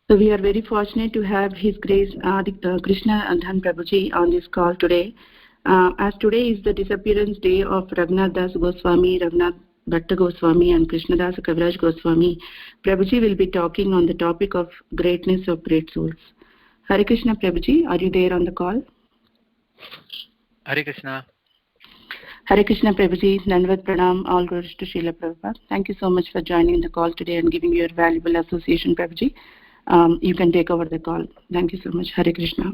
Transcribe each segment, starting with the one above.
So we are very fortunate to have His Grace Krishna and Dhan Prabhuji on this call today. As today is the disappearance day of Raghunath Das Goswami, Raghunath Bhatta Goswami and Krishnadas Kaviraj Goswami, Prabhuji will be talking on the topic of greatness of great souls. Hare Krishna Prabhuji, are you there on the call? Hare Krishna. Hare Krishna Prabhuji, Dandavat Pranam, all glories to Srila Prabhupada. Thank you so much for joining the call today and giving your valuable association, Prabhuji. You can take over the call. Thank you so much. Hare Krishna.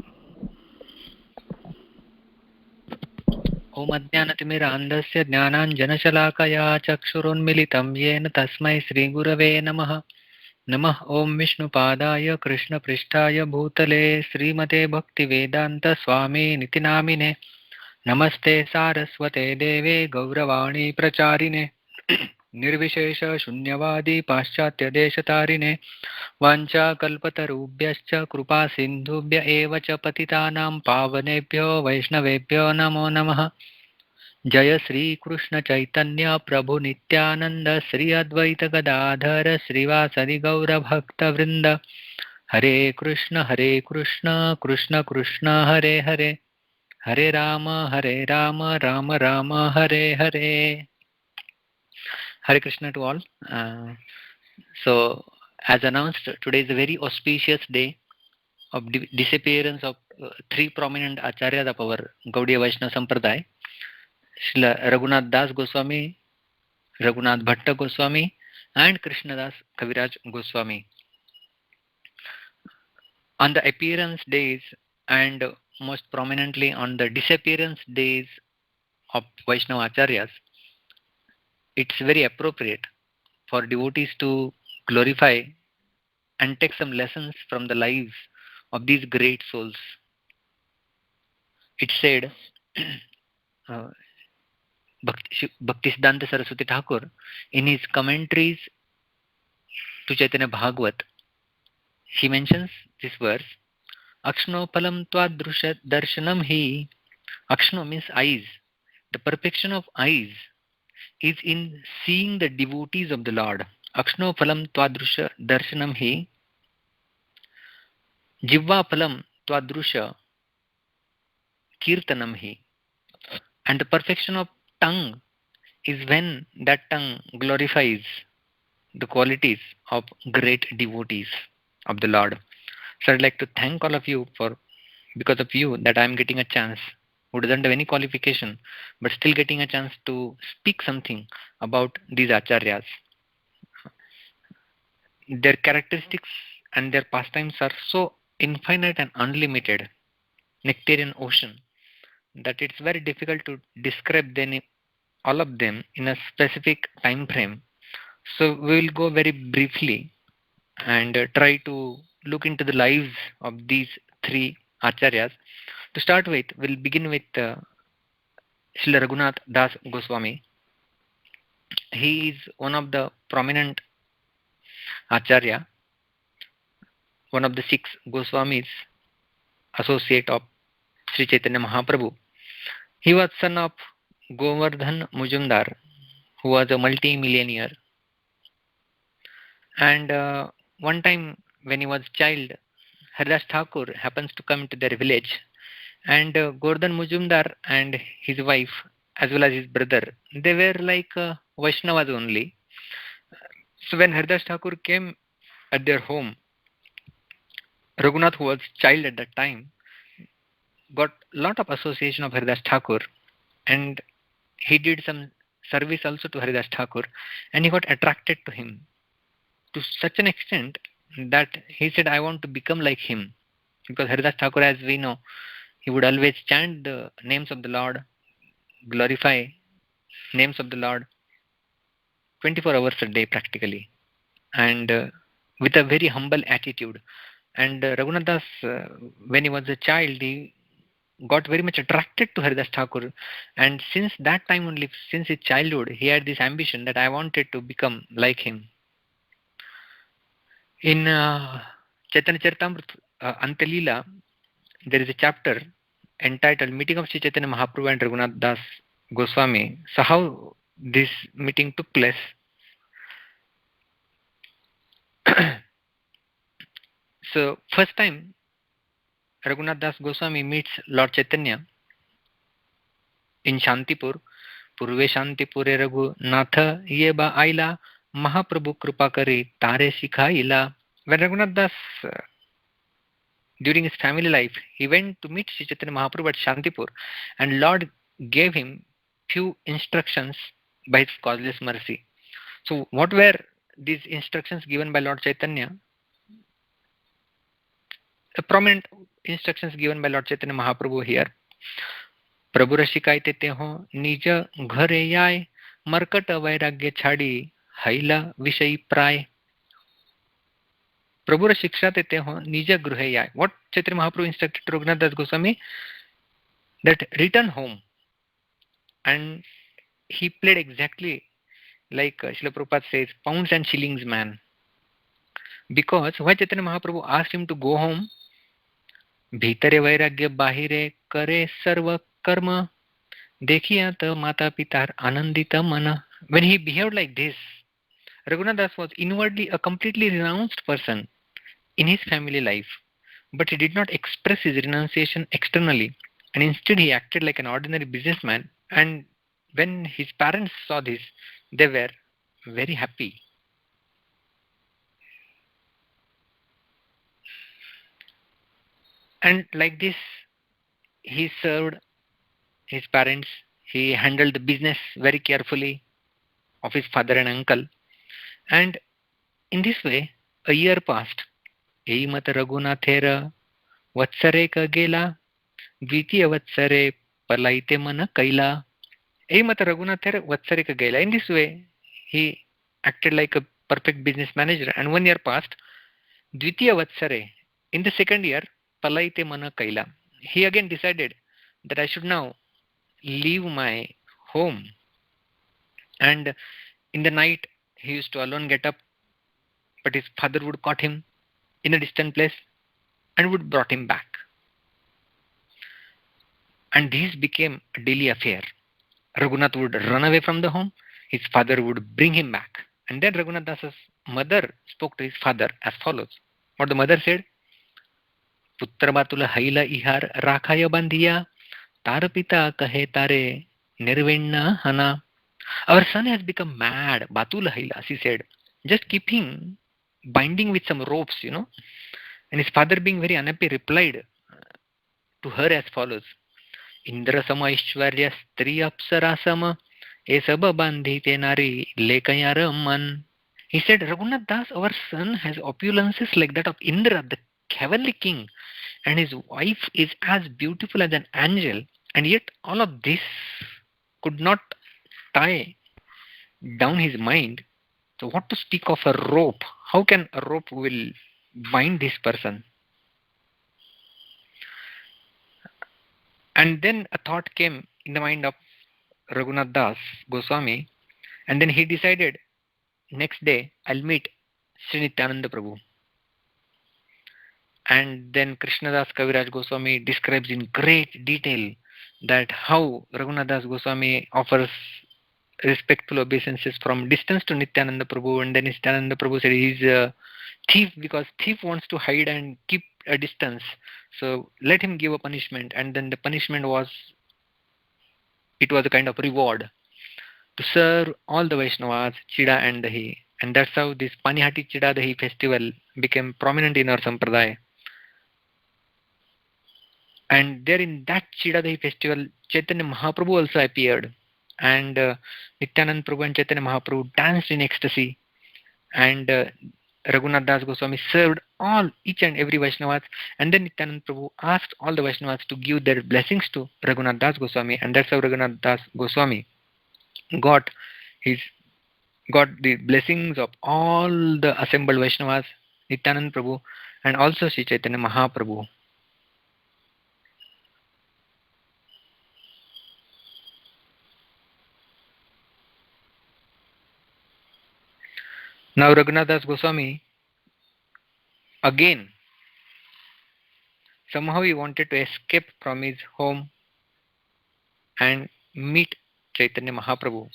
Om Ajnanatimirandasya Jnananjanashalakaya Chakshurunmilitam Yena Tasmai Sri Gurave Namaha. Namah Om Vishnupadaya Krishna Prishtaya Bhutale Srimate Bhaktivedanta Swami Nitinamine. Namaste Saraswate Deve Gauravani Pracharine Nirvishesha Shunyavadi Paschatya Deshatarine Vancha Kalpatarubhyascha Krupa Sindhubhya Eva Cha Patitanam Pavanebhyo Vaishnavebhyo Namo Namaha. Jaya Sri Krishna Chaitanya Prabhu Nityananda Sri Advaita Gadadhara Srivasadi Gaura Bhakta Vrinda. Hare Krishna Krishna Krishna Hare Hare Hare Rama Rama Rama Hare Hare. Hare Krishna to all. So as announced, today is a very auspicious day of disappearance of three prominent acharyas of our Gaudiya Vaishnava Sampradaya, Srila Raghunath Das Goswami, Raghunath Bhatta Goswami and Krishnadas Kaviraj Goswami. On the appearance days and most prominently on the disappearance days of Vaishnava Acharyas, it's very appropriate for devotees to glorify and take some lessons from the lives of these great souls. It's said, Bhaktisiddhanta Saraswati Thakur, in his commentaries to Chaitanya Bhagavat, he mentions this verse, Akshno palam twadrusha darshanam hi. Akshno means eyes. The perfection of eyes is in seeing the devotees of the Lord. Akshno palam twadrusha darshanam hi. Jivva palam twadrusha kirtanam hi. And the perfection of tongue is when that tongue glorifies the qualities of great devotees of the Lord. So I'd like to thank all of you for, because of you, that I'm getting a chance, who doesn't have any qualification, but still getting a chance to speak something about these acharyas. Their characteristics and their pastimes are so infinite and unlimited, nectarian ocean, that it's very difficult to describe them, all of them in a specific time frame. So we will go very briefly and try to look into the lives of these three acharyas. To start with, we'll begin with Srila Raghunath Das Goswami. He is one of the prominent acharya, one of the 6 Goswamis, associate of Sri Chaitanya Mahaprabhu. He was son of Govardhan Mujumdar, who was a multi-millionaire. And one time when he was a child, Haridas Thakur happens to come to their village, and Govardhan Mujumdar and his wife, as well as his brother, they were like Vaishnavas only. So when Haridas Thakur came at their home, Raghunath, who was child at that time, got lot of association of Haridas Thakur, and he did some service also to Haridas Thakur, and he got attracted to him to such an extent that he said, I want to become like him. Because Haridas Thakur, as we know, he would always chant the names of the Lord, glorify names of the Lord 24 hours a day practically, and with a very humble attitude. And Raghunath Das, when he was a child, he got very much attracted to Haridas Thakur, and since that time only, since his childhood, he had this ambition that I wanted to become like him. In Chaitanya Charitamrita Antalila, there is a chapter entitled Meeting of Sri Chaitanya Mahaprabhu and Raghunath Das Goswami. So how this meeting took place? So first time Raghunath Das Goswami meets Lord Chaitanya in Shantipur. पूर्वे शांतिपुरे रघुनाथ ये बा आइला महाप्रभु कृपा करे तारे सिखाइला. When Raghunath Das during his family life, he went to meet Sri Chaitanya Mahaprabhu at Shantipur, and Lord gave him few instructions by his causeless mercy. So what were these instructions given by Lord Chaitanya? A prominent instructions given by Lord Chaitanya Mahaprabhu here. प्रभु रसिकाय ते हो निज घरे आय मरकट वैराग्य छाड़ी हैला विषय प्राय. प्रभु शिक्षा देते हो निज गृहे आय. What Chaitanya Mahaprabhu instructed to Raghunath Das Goswami? That return home. And he played exactly like Srila Prabhupada says, pounds and shillings man. Because why Chaitanya Mahaprabhu asked him to go home? भीतरे वैराग्य बाहिरे करे सर्व कर्म देखिया तो माता पिता आनंदित मन. When he behaved like this, Raghunath Das was inwardly a completely renounced person in his family life, but he did not express his renunciation externally, and instead he acted like an ordinary businessman. And when his parents saw this, they were very happy. And like this, he served his parents. He handled the business very carefully of his father and uncle. And in this way, a year passed. एई मत रघुनाथेर वत्सरे क गेला द्वितीय वत्सरे पलाइते मन कैला. एई मत रघुनाथेर वत्सरे क गेला. In this way, he acted like a perfect business manager. And 1 year passed. Dvitiya vatsare, in the second year, palaite mana kaila. He again decided that I should now leave my home. And in the night, he used to alone get up, but his father would caught him in a distant place and would brought him back. And this became a daily affair. Raghunath would run away from the home, his father would bring him back. And then Raghunath Das's mother spoke to his father as follows. What the mother said? पुत्र बातुला हैला इहार राखाय बांधिया तार पिता कहे तारे निर्वेण्णा हना. Our son has become mad, Batula Haila, she said. Just keep him binding with some ropes, And his father, being very unhappy, replied to her as follows. Indra sama Ishwarya stri apsara sama esaba bandhite nari lekayara man. He said, Raghunath Das, our son has opulences like that of Indra, the heavenly king, and his wife is as beautiful as an angel, and yet all of this could not tie down his mind. So what to speak of a rope? How can a rope will bind this person? And then a thought came in the mind of Raghunath Das Goswami, and then he decided, next day I'll meet Sri Nityananda Prabhu. And then Krishnadas Kaviraj Goswami describes in great detail that how Raghunath Das Goswami offers respectful obeisances from distance to Nityananda Prabhu, and then Nityananda Prabhu said he's a thief because thief wants to hide and keep a distance. So let him give a punishment, and then the punishment was, it was a kind of reward to serve all the Vaishnavas, Chida and Dahi. And that's how this Panihati Chida Dahi festival became prominent in our Sampradaya. And there in that Chida Dahi festival, Chaitanya Mahaprabhu also appeared. And Nityananda Prabhu and Chaitanya Mahaprabhu danced in ecstasy. And Raghunath Das Goswami served each and every Vaishnavas. And then Nityananda Prabhu asked all the Vaishnavas to give their blessings to Raghunath Das Goswami. And that's how Raghunath Das Goswami got the blessings of all the assembled Vaishnavas, Nityananda Prabhu, and also Sri Chaitanya Mahaprabhu. Now Raghunath Das Goswami, again, somehow he wanted to escape from his home and meet Chaitanya Mahaprabhu.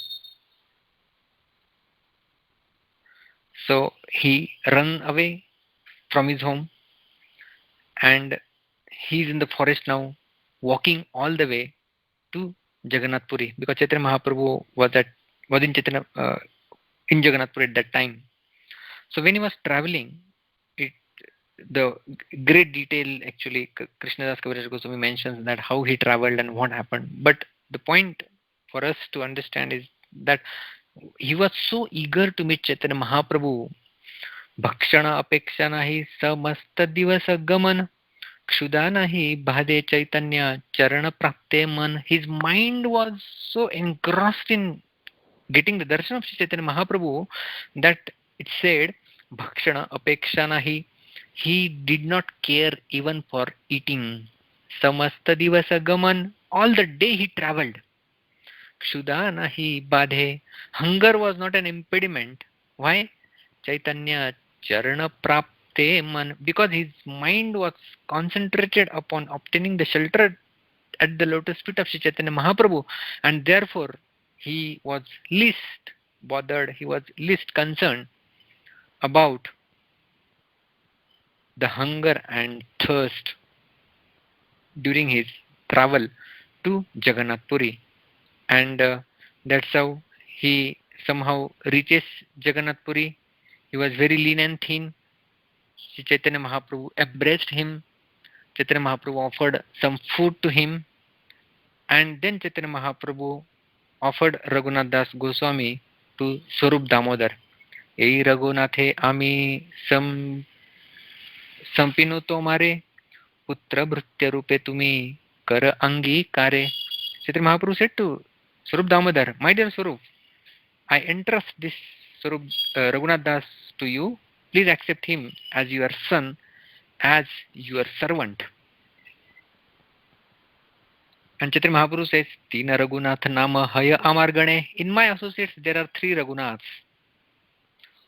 So he ran away from his home and he's in the forest now, walking all the way to Jagannath Puri, because Chaitanya Mahaprabhu was in in Jagannath Puri at that time. So when he was traveling, it the great detail actually Krishnadas Kaviraj Goswami mentions that how he traveled and what happened. But the point for us to understand is that he was so eager to meet Chaitanya Mahaprabhu. Bhakshana apekshana hi samasta divasa gaman क्षुदा nahi bhade chaitanya charana prapte man. His mind was so engrossed in getting the darshan of Sri Chaitanya Mahaprabhu that it said bhakshana apeksha nahi. He did not care even for eating. Samasta divasa gaman. All the day he traveled. Kshuda nahi badhe. Hunger was not an impediment. Why? Chaitanya charana prapte man. Because his mind was concentrated upon obtaining the shelter at the lotus feet of Sri Chaitanya Mahaprabhu, and therefore he was least bothered, he was least concerned about the hunger and thirst during his travel to Jagannath Puri. And that's how he somehow reaches Jagannath Puri. He was very lean and thin. Sri Chaitanya Mahaprabhu embraced him. Chaitanya Mahaprabhu offered some food to him, and then Chaitanya Mahaprabhu offered Raghunath Das Goswami to Swarup Damodar. Ei Raghunathe ami संपिनो तो मारे पुत्र भृत्य रूपे तुम्ही कर अंगीकारे. Chaitanya Mahaprabhu said to Swarup Damodar, my dear Swarup, I entrust this Swarup Raghunath Das to you. Please accept him as your son, as your servant. And Chaitanya Mahaprabhu says, Tina Raghunath Nama Haya Amar Gane. In my associates, there are 3 Raghunaths.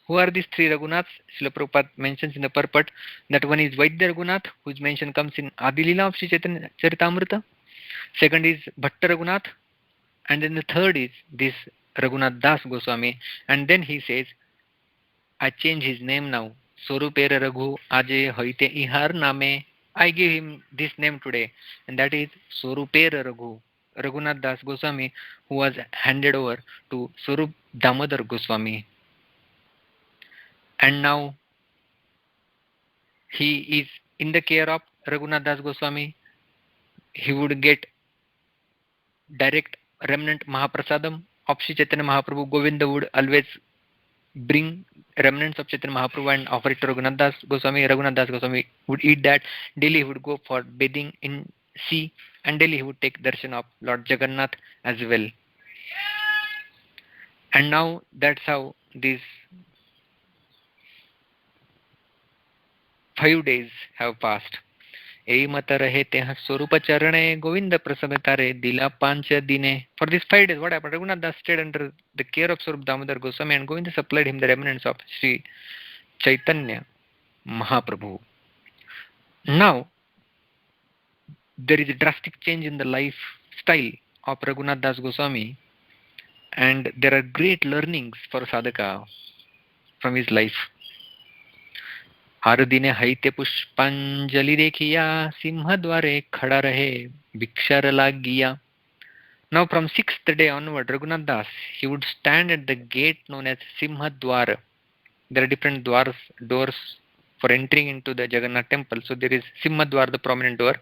Who are these 3 Raghunaths? Srila Prabhupada mentions in the purport that one is Vaidya Raghunath, whose mention comes in Adi Lila of Sri Chaitanya Charitamrita. Second is Bhatta Raghunath. And then the third is this Raghunath Das Goswami. And then he says, I change his name now. Sorupera Raghu Aje Hoite Ihar Name. I give him this name today, and that is Sorupera Raghu. Raghunath Das Goswami, who was handed over to Swarup Damodar Goswami. And now he is in the care of Raghunath Das Goswami. He would get direct remnant Mahaprasadam of Sri Chaitanya Mahaprabhu. Govinda would always bring remnants of Chaitanya Mahaprabhu and offer it to Raghunath Das Goswami. Raghunath Das Goswami would eat that. Daily he would go for bathing in sea, and daily he would take darshan of Lord Jagannath as well. And now that's how these 5 days have passed. Ei mata rahe teha Swarupa charane Govinda prasamitare dila pancha dine. For these 5 days, what happened? Raghunath Das stayed under the care of Swarup Damodar Goswami, and Govinda supplied him the remnants of Sri Chaitanya Mahaprabhu. Now, there is a drastic change in the lifestyle of Raghunath Das Goswami, and there are great learnings for sadhaka from his life. हर दिन हईते पुष्पांजलि देखिया सिंह द्वारे खड़ा रहे भिक्षार लागिया. Now from 6th day onward, Raghunath Das, he would stand at the gate known as Simha Dwar. There are different doors for entering into the Jagannath temple. So there is Simha Dwar, the prominent door,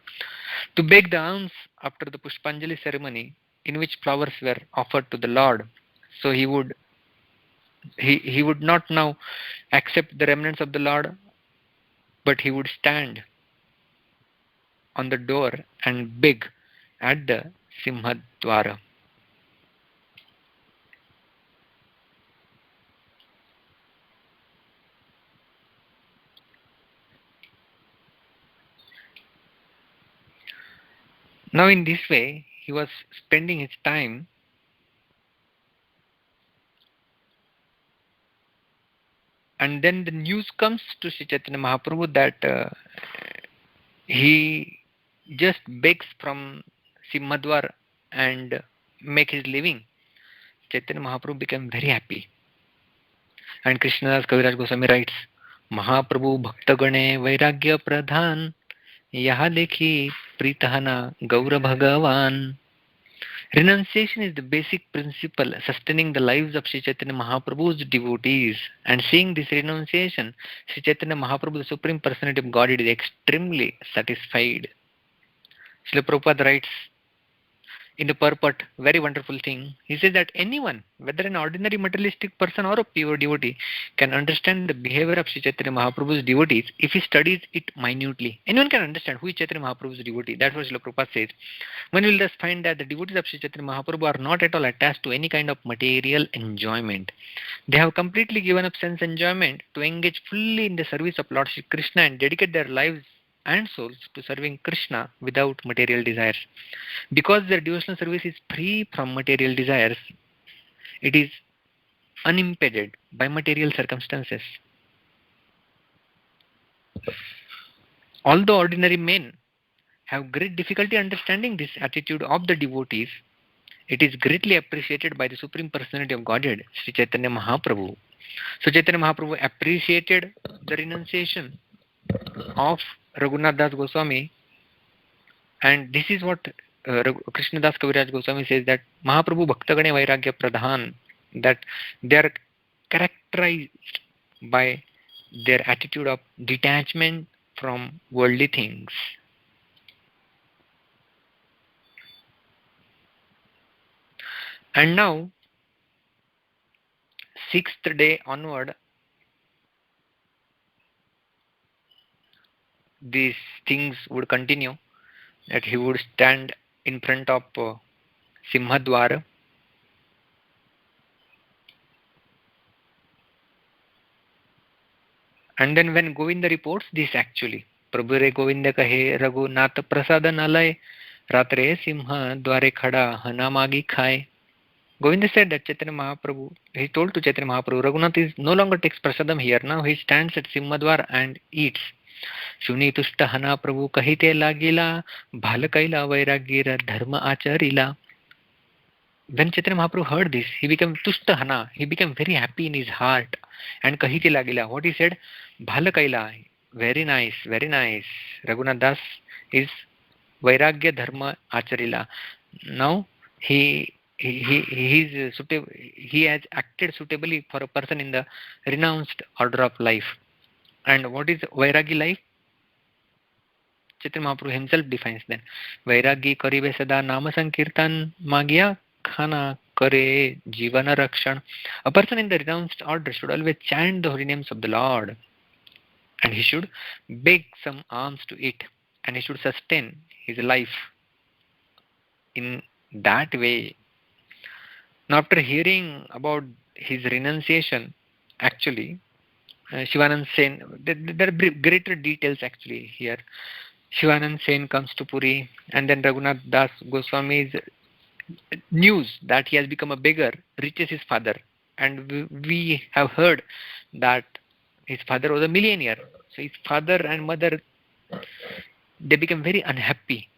to beg the alms after the Pushpanjali ceremony, in which flowers were offered to the Lord. So he would not now accept the remnants of the Lord, but he would stand on the door and beg at the Simha Dwara. Now in this way, he was spending his time and then the news comes to Sri Chaitanya Mahaprabhu that he just begs from Simhadwar and make his living. Chaitanya Mahaprabhu became very happy. And Krishnadas Kaviraj Goswami writes, Mahaprabhu Bhaktagane Vairagya Pradhan yaha dekhi pritahana gaura bhagavan. Renunciation is the basic principle sustaining the lives of Sri Chaitanya Mahaprabhu's devotees. And seeing this renunciation, Sri Chaitanya Mahaprabhu, the Supreme Personality of Godhead, is extremely satisfied. Srila Prabhupada writes in the purport, very wonderful thing. He says that anyone, whether an ordinary materialistic person or a pure devotee, can understand the behavior of Sri Chaitanya Mahaprabhu's devotees if he studies it minutely. Anyone can understand who is Chaitanya Mahaprabhu's devotee. That's what Srila Prabhupada says. One will thus find that the devotees of Sri Chaitanya Mahaprabhu are not at all attached to any kind of material enjoyment. They have completely given up sense enjoyment to engage fully in the service of Lord Shri Krishna and dedicate their lives and souls to serving Krishna without material desires. Because their devotional service is free from material desires, it is unimpeded by material circumstances. Although ordinary men have great difficulty understanding this attitude of the devotees, it is greatly appreciated by the Supreme Personality of Godhead, Sri Chaitanya Mahaprabhu. So Chaitanya Mahaprabhu appreciated the renunciation of Raghunath Das Goswami, and this is what Krishna Das Kaviraj Goswami says, that Mahaprabhu Bhaktagane Vairagya Pradhan, that they are characterized by their attitude of detachment from worldly things. And now, sixth day onward, these things would continue, that he would stand in front of Simhadwara, and then when Govinda reports this actually, Prabhu re Govinda kahe Raghunath Prasada nalay Ratre Simha Dware Khada Hana Magi Khai. Govinda said that Chaitanya Mahaprabhu, he told to Chaitanya Mahaprabhu, Raghunath is no longer takes prasadam here. Now he stands at Simhadwar and eats. Shuni tushta hana Prabhu kahite lagila, bhalakaila vairagira dharma acharila. When Chaitanya Mahaprabhu heard this, he became tushta hana. He became very happy in his heart. And kahite lagila. What he said? Bhalakaila. Very nice, very nice. Raghunath Das is vairagya dharma acharila. Now he has acted suitably for a person in the renounced order of life. And what is vairagi life? Chaitanya Mahaprabhu himself defines then. Vairagi karibe sada nama sankirtan magya khana kare jivana rakshan. A person in the renounced order should always chant the holy names of the Lord, and he should beg some alms to it, and he should sustain his life in that way. Now, after hearing about his renunciation, actually, Shivanand Sen, there are greater details actually here. Shivanand Sen comes to Puri, and then Raghunath Das Goswami's news that he has become a beggar reaches his father. And we have heard that his father was a millionaire. So his father and mother, they became very unhappy.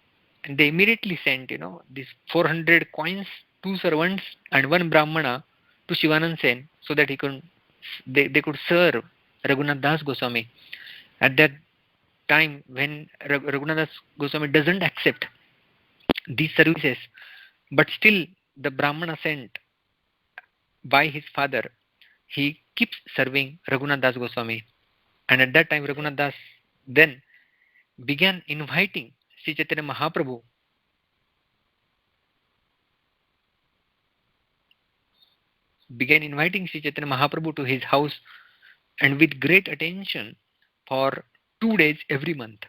And they immediately sent, these 400 coins, 2 servants, and 1 Brahmana to Shivanand Sen so that they could serve Raghunath Das Goswami. At that time, when Raghunath Das Goswami doesn't accept these services, but still the Brahmana sent by his father, he keeps serving Raghunath Das Goswami. And at that time, Raghunath Das then began inviting Sri Chaitanya Mahaprabhu to his house, and with great attention for 2 days every month.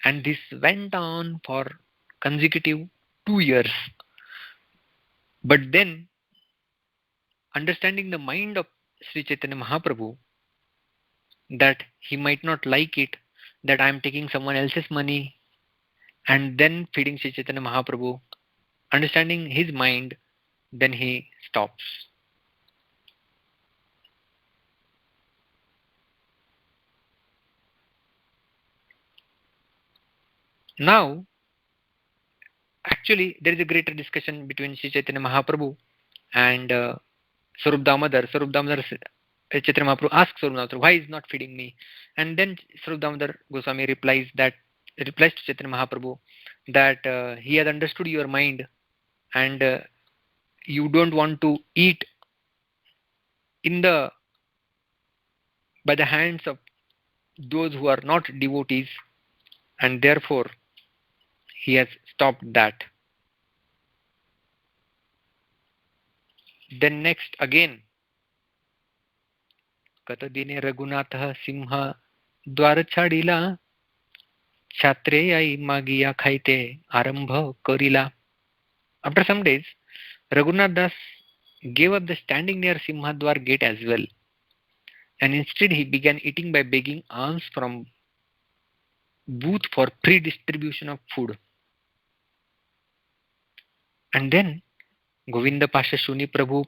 And this went on for consecutive 2 years. But then, understanding the mind of Sri Chaitanya Mahaprabhu, that he might not like it, that I am taking someone else's money and then feeding Sri Chaitanya Mahaprabhu, understanding his mind, then he stops. Now, actually, there is a greater discussion between Sri Chaitanya Mahaprabhu and Swarup Damodar. Swarup Damodar, Chaitanya Mahaprabhu asks Swarup Damodar, why is not feeding me? And then Swarup Damodar Goswami replies that replies to Chaitanya Mahaprabhu that he has understood your mind, and you don't want to eat in the by the hands of those who are not devotees, and therefore he has stopped that. Then next again, कतदिने रघुनाथः सिंह द्वार छाडिला, छात्रे आई मागिया खाइते आरंभ करिला. After some days, Raghunath Das gave up the standing near Simhadwar gate as well, and instead he began eating by begging alms from booth for free distribution of food. And then Govinda Pasha Shuni Prabhu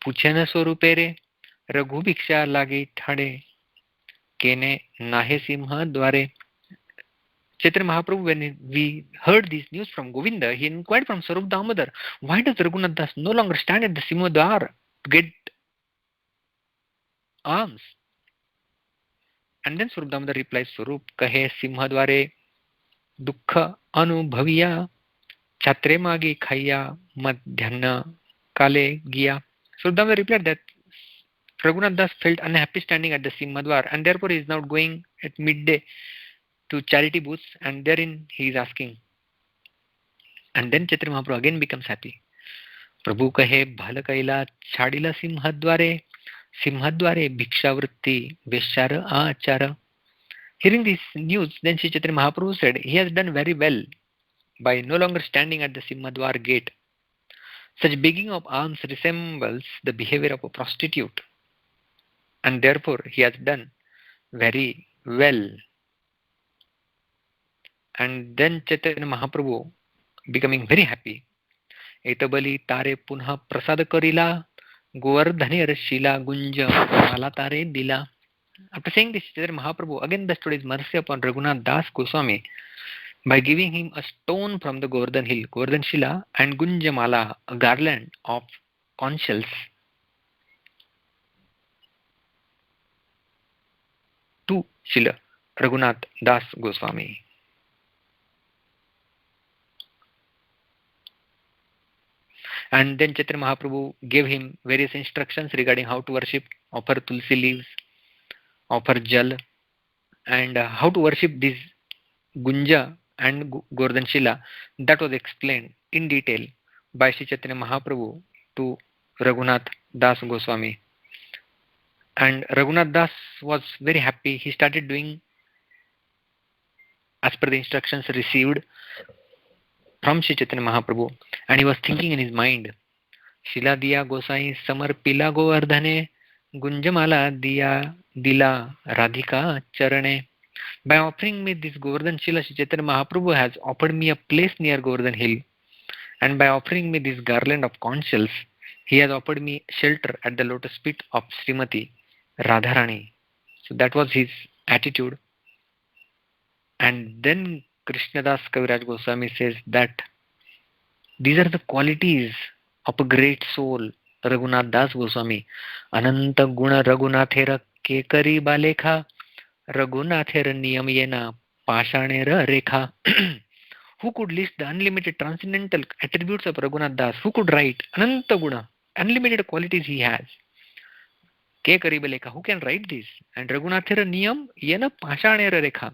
पूछे स्वरूपे रे, रघु भिक्षा लागे ठाड़े, केने नाहे सिंह द्वारे. Chaitanya Mahaprabhu, when we heard this news from Govinda, he inquired from Sarup Damodar, why does Raghunath Das no longer stand at the Simhadwar to get alms? And then Sarup Damodar replies, Sarup kahe Simhadware dukha anubhaviya, chatre magi khaya madhyana kale giya. Sarup Damodar replied that Raghunath Das felt unhappy standing at the Simhadwar, and therefore he is now going at midday to charity booths, and therein he is asking. And then Chaitanya Mahaprabhu again becomes happy. Prabhu kahe bhal kaila chadila simhadware, simhadware bhikshavritti veshara achara. Hearing this news, then Sri Chaitanya Mahaprabhu said, he has done very well by no longer standing at the Simhadwar gate. Such begging of alms resembles the behavior of a prostitute, and therefore he has done very well. And then Chaitanya Mahaprabhu, becoming very happy, एतबली तारे पुनः प्रसाद करिला, गोवर्धने रशीला गुंज माला तारे दिला. After saying this, Chaitanya Mahaprabhu again bestowed his mercy upon Raghunath Das Goswami by giving him a stone from the Govardhan hill, Govardhan Shila, and Gunjamala, a garland of conch shells. To Shila Raghunath Das Goswami. And then Chaitanya Mahaprabhu gave him various instructions regarding how to worship, offer tulsi leaves, offer jal, and how to worship this Gunja and Govardhan Shila. That was explained in detail by Sri Chaitanya Mahaprabhu to Raghunath Das Goswami. And Raghunath Das was very happy. He started doing as per the instructions received from Sri Chaitanya Mahaprabhu, and he was thinking in his mind, Shila diya Gosai samar pila Govardhane, Gunjamala diya dila Radhika Charane. By offering me this Govardhan Shila, Sri Chaitanya Mahaprabhu has offered me a place near Govardhan Hill, and by offering me this garland of conch shells, he has offered me shelter at the lotus feet of Srimati Radharani. So that was his attitude. And then Krishnadas Kaviraj Goswami says that these are the qualities of a great soul, Raghunath Das Goswami. Ananta guna Raghunathera kekari balekha, Raghunathera niyamyena pashanera rekha. Who could list the unlimited transcendental attributes of Raghunath Das? Who could write Ananta guna, unlimited qualities he has? Kekari balekha, who can write this? And Raghunathera niyam yena pashanera rekha.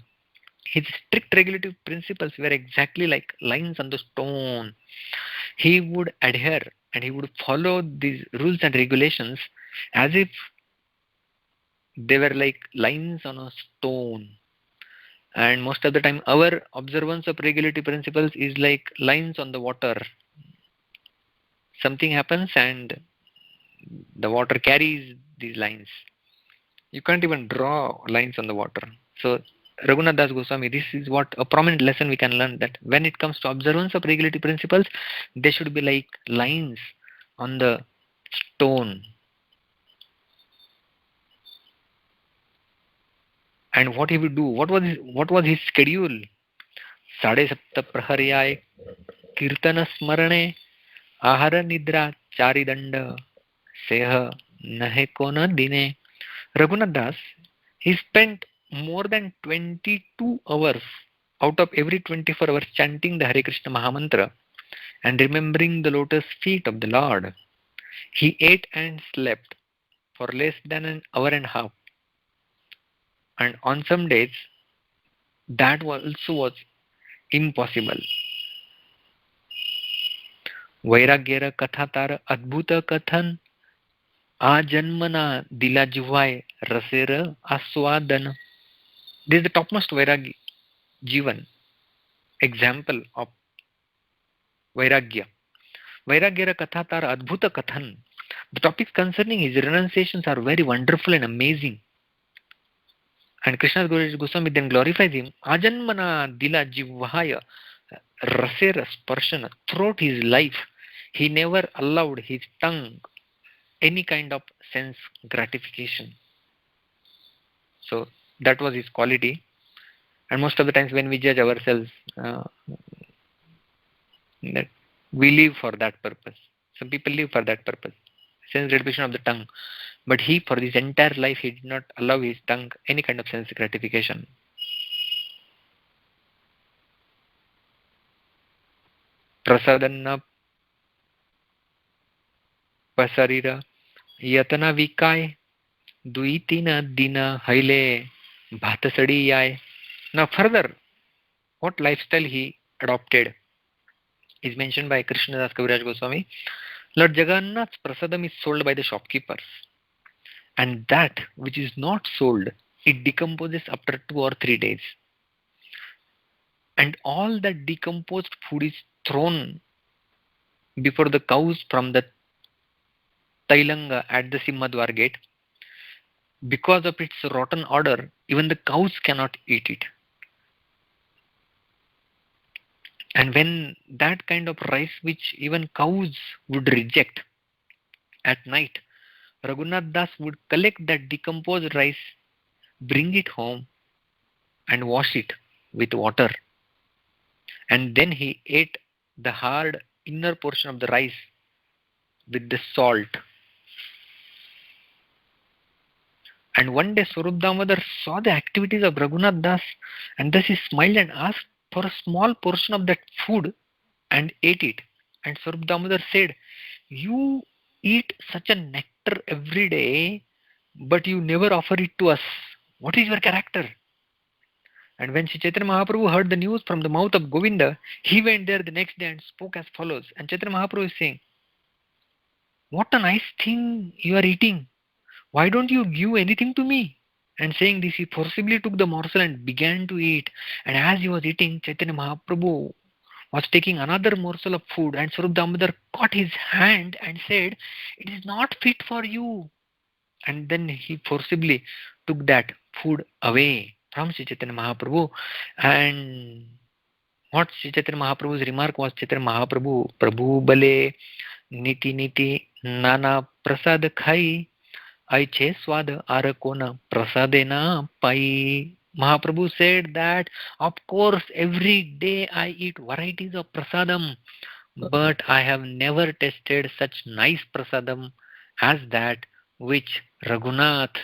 His strict regulative principles were exactly like lines on the stone. He would adhere and he would follow these rules and regulations as if they were like lines on a stone. And most of the time, our observance of regulative principles is like lines on the water. Something happens and the water carries these lines. You can't even draw lines on the water. So Raghunath Das Goswami, this is what a prominent lesson we can learn, that when it comes to observance of regulative principles, they should be like lines on the stone. And what he would do, what was his schedule? Sade sapta praharyay kirtana smarane ahara nidra charidanda seha nahe kona dine. Raghunath Das, he spent more than 22 hours out of every 24 hours chanting the Hare Krishna Mahamantra and remembering the lotus feet of the Lord. He ate and slept for less than an hour and a half. And on some days, that also was impossible. वैराग्येर कथा तार अद्भुत कथन आजन्मना दिला जिव्हाय रसेर आस्वादन. This is the topmost Vairagya Jivan example of Vairagya. Vairagyera katha tar adbhuta kathan. The topics concerning his renunciations are very wonderful and amazing. And Krishna's Goswami then glorifies him. Ajanmana dila jivahaya rasera sparshana. Throughout his life, he never allowed his tongue any kind of sense gratification. So that was his quality. And most of the times when we judge ourselves, that we live for that purpose. Some people live for that purpose. Sense gratification of the tongue. But he, for his entire life, he did not allow his tongue any kind of sense gratification. Prasadanna pasarira yatana vikai duitina dina haile bhatasadi yai. Now further, what lifestyle he adopted is mentioned by Krishna Das Kaviraj Goswami. Lord Jagannath's prasadam is sold by the shopkeepers. And that which is not sold, it decomposes after 2 or 3 days. And all that decomposed food is thrown before the cows from the Tailanga at the Simhadwar gate. Because of its rotten odor, even the cows cannot eat it. And when that kind of rice which even cows would reject at night, Raghunath Das would collect that decomposed rice, bring it home and wash it with water. And then he ate the hard inner portion of the rice with the salt. And one day Swarup Damodar saw the activities of Raghunath Das, and thus he smiled and asked for a small portion of that food and ate it. And Swarup Damodar said, "You eat such a nectar every day, but you never offer it to us. What is your character?" And when Sri Chaitanya Mahaprabhu heard the news from the mouth of Govinda, he went there the next day and spoke as follows. And Chaitanya Mahaprabhu is saying, "What a nice thing you are eating. Why don't you give anything to me?" And saying this, he forcibly took the morsel and began to eat. And as he was eating, Chaitanya Mahaprabhu was taking another morsel of food, and Swarup Damodar caught his hand and said, "It is not fit for you." And then he forcibly took that food away from Sri Chaitanya Mahaprabhu. And what Sri Chaitanya Mahaprabhu's remark was, Chaitanya Mahaprabhu, "Prabhu bale niti niti nana prasad khai, aiche swad arakona prasadena pai." Mahaprabhu said that, of course, every day I eat varieties of prasadam, but I have never tasted such nice prasadam as that which Raghunath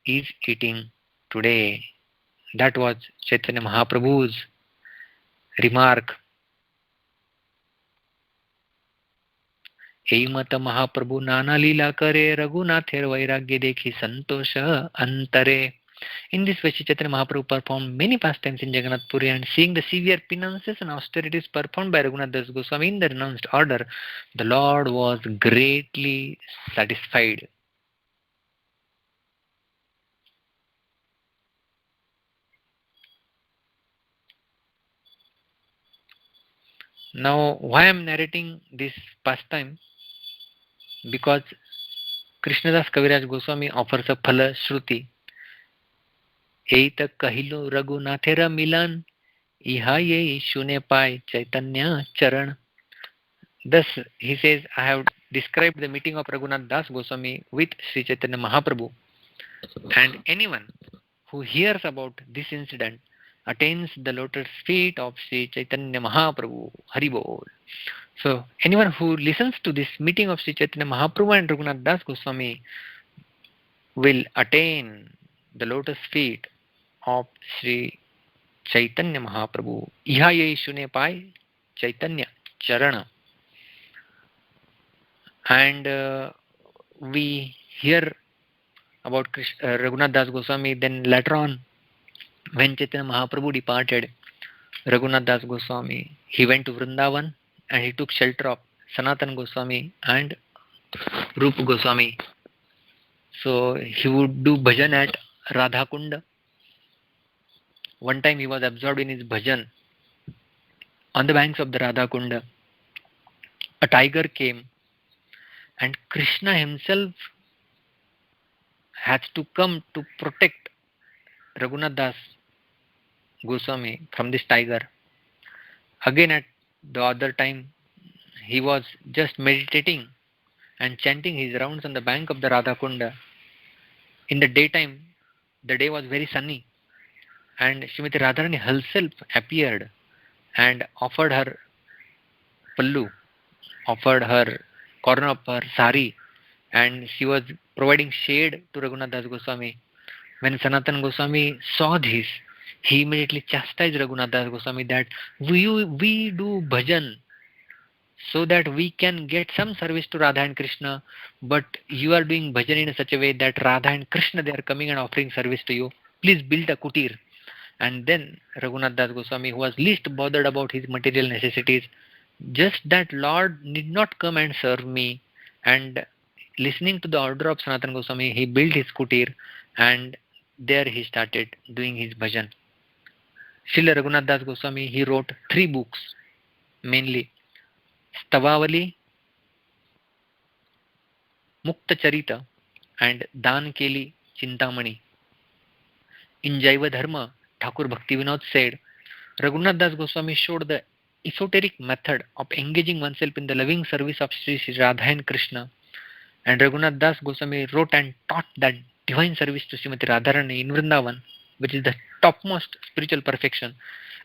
is eating today. That was Chaitanya Mahaprabhu's remark. एमत महाप्रभु नाना लीला करे रघुनाथेर वैराग्य देखी संतोष अंतरे. In this way, Sri Chaitanya Mahaprabhu performed many pastimes in Jagannath Puri, and seeing the severe penances and austerities performed by Raghunath Das Goswami in the renounced order, the Lord was greatly satisfied. Now, why I am narrating this pastime? Because Krishnadas Kaviraj Goswami offers a phala shruti. Eita kahilo Raghunathera milan, iha ye shune pai Chaitanya charan. Thus, he says, I have described the meeting of Raghunath Das Goswami with Sri Chaitanya Mahaprabhu. And anyone who hears about this incident attains the lotus feet of Sri Chaitanya Mahaprabhu. Hari Bol. So, anyone who listens to this meeting of Sri Chaitanya Mahaprabhu and Raghunath Das Goswami will attain the lotus feet of Sri Chaitanya Mahaprabhu. Iha ye shune pai Chaitanya Charana. And we hear about Raghunath Das Goswami. Then later on, when Chaitanya Mahaprabhu departed, Raghunath Das Goswami, he went to Vrindavan and he took shelter of Sanatan Goswami and Rupa Goswami. So he would do bhajan at Radha Kunda. One time he was absorbed in his bhajan on the banks of the Radha Kunda. A tiger came and Krishna himself had to come to protect Raghunath Das Goswami from this tiger. Again at the other time he was just meditating and chanting his rounds on the bank of the Radha Kunda. In the daytime, the day was very sunny, and Srimati Radharani herself appeared and offered her pallu, offered her corner of her sari, and she was providing shade to Raghunath Das Goswami. When Sanatan Goswami saw this, he immediately chastised Raghunath Das Goswami that we do bhajan so that we can get some service to Radha and Krishna, but you are doing bhajan in such a way that Radha and Krishna, they are coming and offering service to you. Please build a kutir. And then Raghunath Das Goswami, who was least bothered about his material necessities, just that Lord need not come and serve me, and listening to the order of Sanatan Goswami, he built his kutir and there he started doing his bhajan. Srila Raghunath Das Goswami, he wrote 3 books mainly: Stavavali, Mukta Charita, and Dhan Keli Chintamani. In Jaiva Dharma, Thakur Bhakti Vinod said, Raghunath Das Goswami showed the esoteric method of engaging oneself in the loving service of Sri Radha and Krishna. And Raghunath Das Goswami wrote and taught that divine service to Srimati Radharani in Vrindavan, which is the topmost spiritual perfection.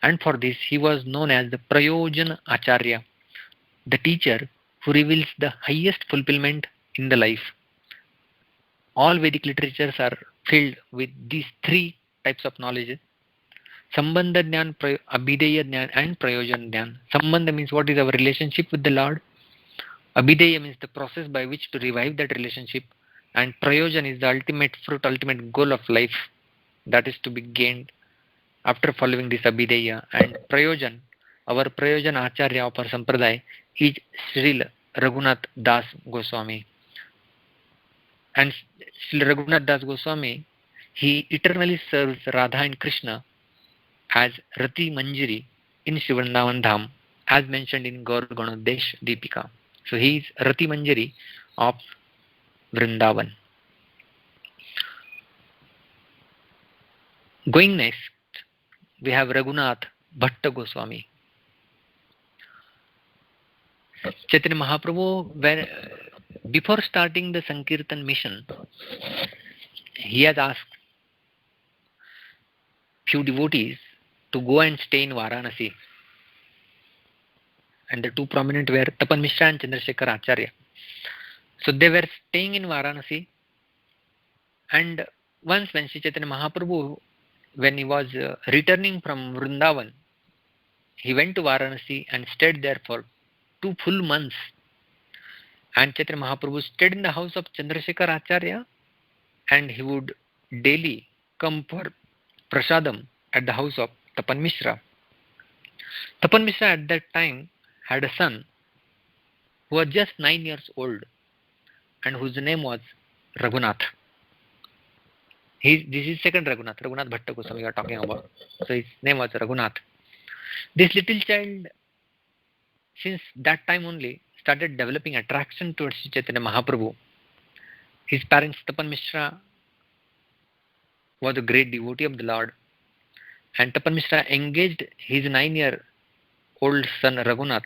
And for this, he was known as the Prayojan Acharya, the teacher who reveals the highest fulfillment in the life. All Vedic literatures are filled with these 3 types of knowledge: Sambandha Dhyan, Abhideya Dhyan, and Prayojan Dhyan. Sambandha means what is our relationship with the Lord. Abhideya means the process by which to revive that relationship. And Prayojan is the ultimate fruit, ultimate goal of life that is to be gained after following this Abhideya. And Prayojan, our Prayojan Acharya of our Sampradaya is Srila Raghunath Das Goswami. And Srila Raghunath Das Goswami, he eternally serves Radha and Krishna as Rati Manjari in Sri Vrindavan Dham, as mentioned in Gaur Ganodesh Deepika. So he is Rati Manjari of Vrindavan. Going next, we have Raghunath Bhatta Goswami. Chaitanya Mahaprabhu, before starting the Sankirtan mission, he has asked few devotees to go and stay in Varanasi. And the 2 prominent were Tapan Mishra and Chandrasekhar Acharya. So they were staying in Varanasi, and once when Sri Chaitanya Mahaprabhu, when he was returning from Vrindavan, he went to Varanasi and stayed there for 2 full months. And Chaitanya Mahaprabhu stayed in the house of Chandrasekhar Acharya, and he would daily come for prasadam at the house of Tapan Mishra. Tapan Mishra at that time had a son who was just 9 years old and whose name was Raghunath. This is second Raghunath Bhatta Goswami we are talking about. So his name was Raghunath. This little child, since that time only, started developing attraction towards Chaitanya Mahaprabhu. His parents, Tapan Mishra, was a great devotee of the Lord, and Tapan Mishra engaged his 9-year-old son Raghunath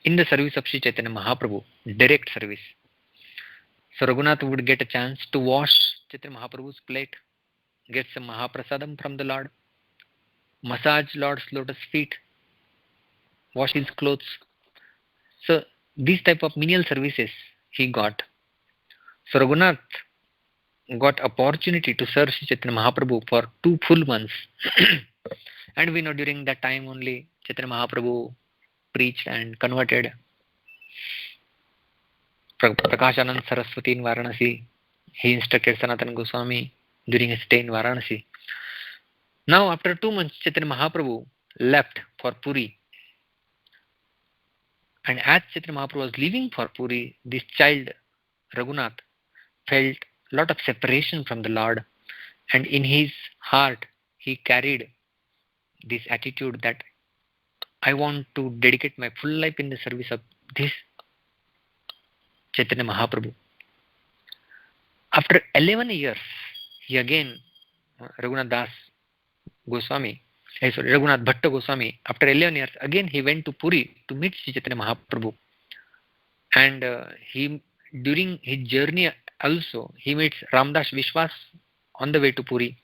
in the service of Sri Chaitanya Mahaprabhu, direct service. So Raghunath would get a chance to wash Chaitanya Mahaprabhu's plate, get some Mahaprasadam from the Lord, massage Lord's lotus feet, wash his clothes. So these type of menial services he got. So Raghunath got opportunity to serve Sri Chaitanya Mahaprabhu for 2 full months. And we know during that time only Chaitanya Mahaprabhu preached and converted Prakashanand Saraswati in Varanasi. He instructed Sanatana Goswami during his stay in Varanasi. Now, after 2 months, Chaitanya Mahaprabhu left for Puri. And as Chaitanya Mahaprabhu was leaving for Puri, this child, Raghunath, felt a lot of separation from the Lord. And in his heart, he carried this attitude that I want to dedicate my full life in the service of this Chaitanya Mahaprabhu. After 11 years, he again, Raghunath Das Goswami, Raghunath Bhatta Goswami, after 11 years, again he went to Puri to meet Sri Chaitanya Mahaprabhu. And he, during his journey also, he meets Ramdas Vishwas on the way to Puri,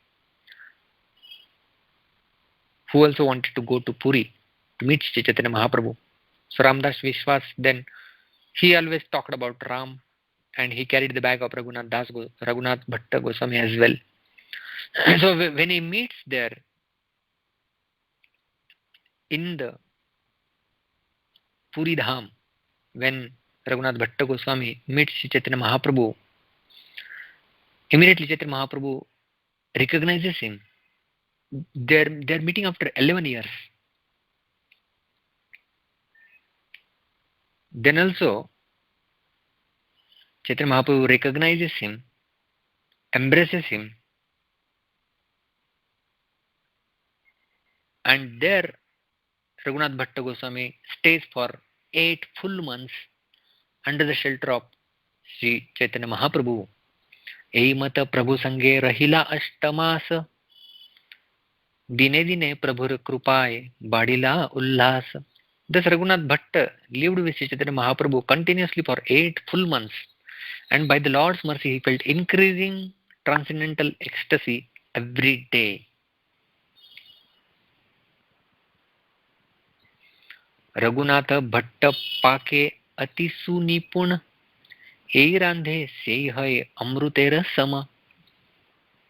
who also wanted to go to Puri to meet Sri Chaitanya Mahaprabhu. So Ramdas Vishwas, then he always talked about Ram, and he carried the bag of Raghunath Bhatta Goswami as well. So when he meets there in the Puri Dham, when Raghunath Bhatta Goswami meets Chaitanya Mahaprabhu, immediately Chaitanya Mahaprabhu recognizes him. They're meeting after 11 years. Then also Chaitanya Mahaprabhu recognizes him, embraces him, and there Raghunath Bhatta Goswami stays for 8 full months under the shelter of Sri Chaitanya Mahaprabhu. Eimata Prabhu Sange Rahila Ashtamas Dine Dine Prabhur Krupai Badila Ullas. Thus Raghunath Bhatta lived with Sri Chaitanya Mahaprabhu continuously for 8 full months, and by the Lord's mercy he felt increasing transcendental ecstasy every day. Raghunath Bhatt पाके अति सुनिपुण ए रांधे से है अमृतेर सम.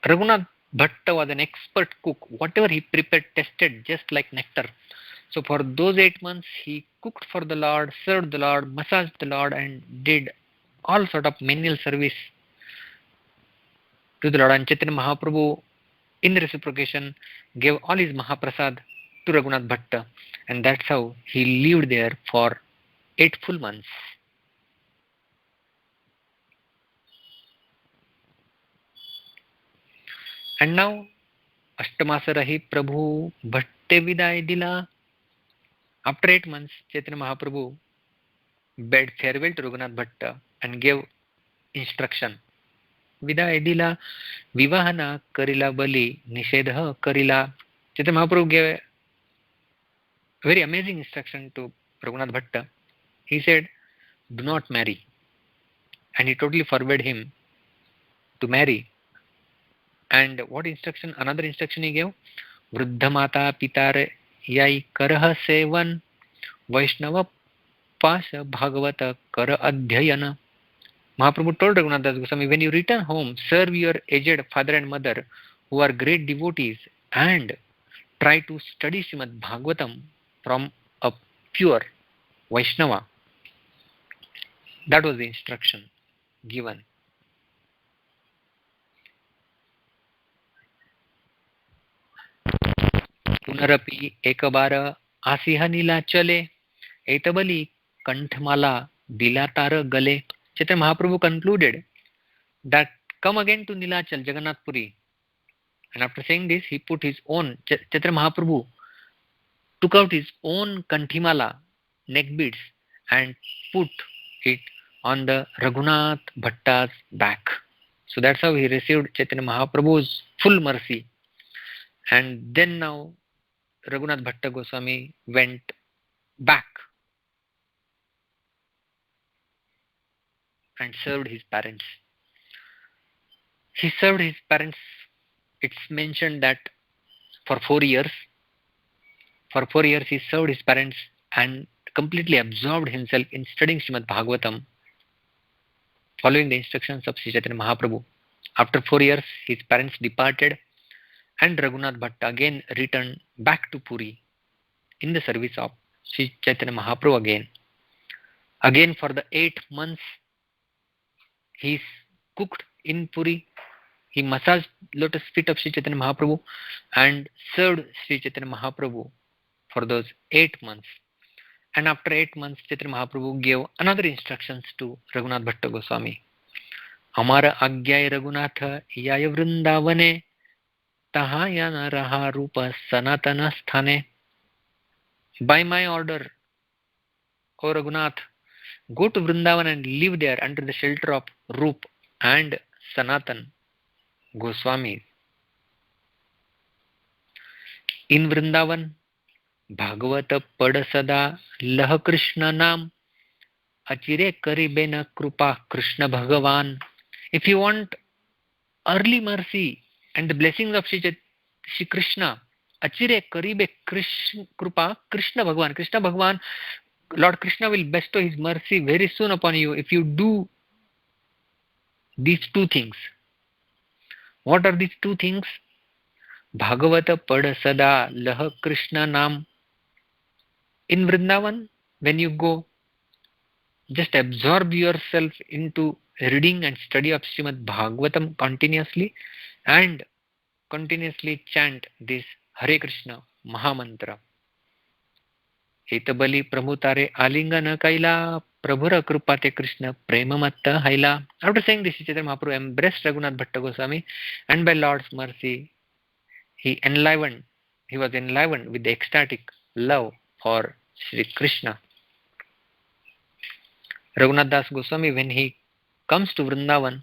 Raghunath Bhatta was an expert cook. Whatever he prepared tasted just like nectar. So for those 8 months he cooked for the Lord, served the Lord, massaged the Lord, and did all sort of menial service to the Lord. And Chaitanya Mahaprabhu in reciprocation gave all his Mahaprasad to Raghunath Bhatta, and that's how he lived there for 8 full months. And now Ashtamasarahi Prabhu Bhatte Viday Dila. After 8 months, Chaitanya Mahaprabhu bade farewell to Raghunath Bhatta and gave instruction. Viday Dila Vivahana Karila Bali Nishedha Karila. Chaitanya Mahaprabhu gave a very amazing instruction to Raghunath Bhatta. He said, do not marry. And he totally forbade him to marry. And what instruction? Another instruction he gave, Vruddha Mata Pitare Yai Karaha Sevan Vaishnava Pasha Bhagavata Kara Adhyayana. Mahaprabhu told Raghunath Das Goswami, when you return home, serve your aged father and mother who are great devotees and try to study Srimad Bhagavatam from a pure Vaishnava. That was the instruction given. पुनरपि एकबार आसिह नीलाचले एतबली कंठमाला दिलातार gale. Chaitanya Mahaprabhu concluded that come again to Nilachal, Jagannath Puri. And after saying this, he put his own, Chaitanya Mahaprabhu took out his own kanthimala, neck beads, and put it on the Raghunath Bhatta's back. So that's how he received Chaitanya Mahaprabhu's full mercy. And then now Raghunath Bhatta Goswami went back and served his parents. He served his parents, it's mentioned that for 4 years. For 4 years he served his parents and completely absorbed himself in studying Srimad Bhagavatam, following the instructions of Sri Chaitanya Mahaprabhu. After 4 years, his parents departed And Raghunath Bhatta again returned back to Puri in the service of Sri Chaitanya Mahaprabhu again. Again for the 8 months he cooked in Puri. He massaged lotus feet of Sri Chaitanya Mahaprabhu and served Sri Chaitanya Mahaprabhu for those 8 months. And after 8 months, Chaitanya Mahaprabhu gave another instructions to Raghunath Bhatta Goswami. Amara agyay Raghunatha yaya vrindavane taha yana raha rupa sanatana sthane. By my order, O Raghunath, go to Vrindavan and live there under the shelter of Rup and Sanatan Goswami. In Vrindavan, Bhagavata pada sada lah Krishna nam achire karibena krupa Krishna Bhagavan. If you want early mercy and the blessings of Shri Krishna, achire karibe krupa Krishna Bhagavan. Krishna Bhagavan, Lord Krishna will bestow his mercy very soon upon you if you do these two things. What are these two things? Bhagavata pada sada lah Krishna nam. In Vrindavan, when you go, just absorb yourself into reading and study of Srimad Bhagavatam continuously and continuously chant this Hare Krishna Mahamantra. Etabali Prabhutare Alingana Kaila Prabhura Krupate Krishna Premamatta Haila. After saying this, Chaitanya Mahaprabhu embraced Raghunath Bhatta Goswami, and by Lord's mercy, he was enlivened with the ecstatic love for Sri Krishna. Raghunath Das Goswami, when he comes to Vrindavan,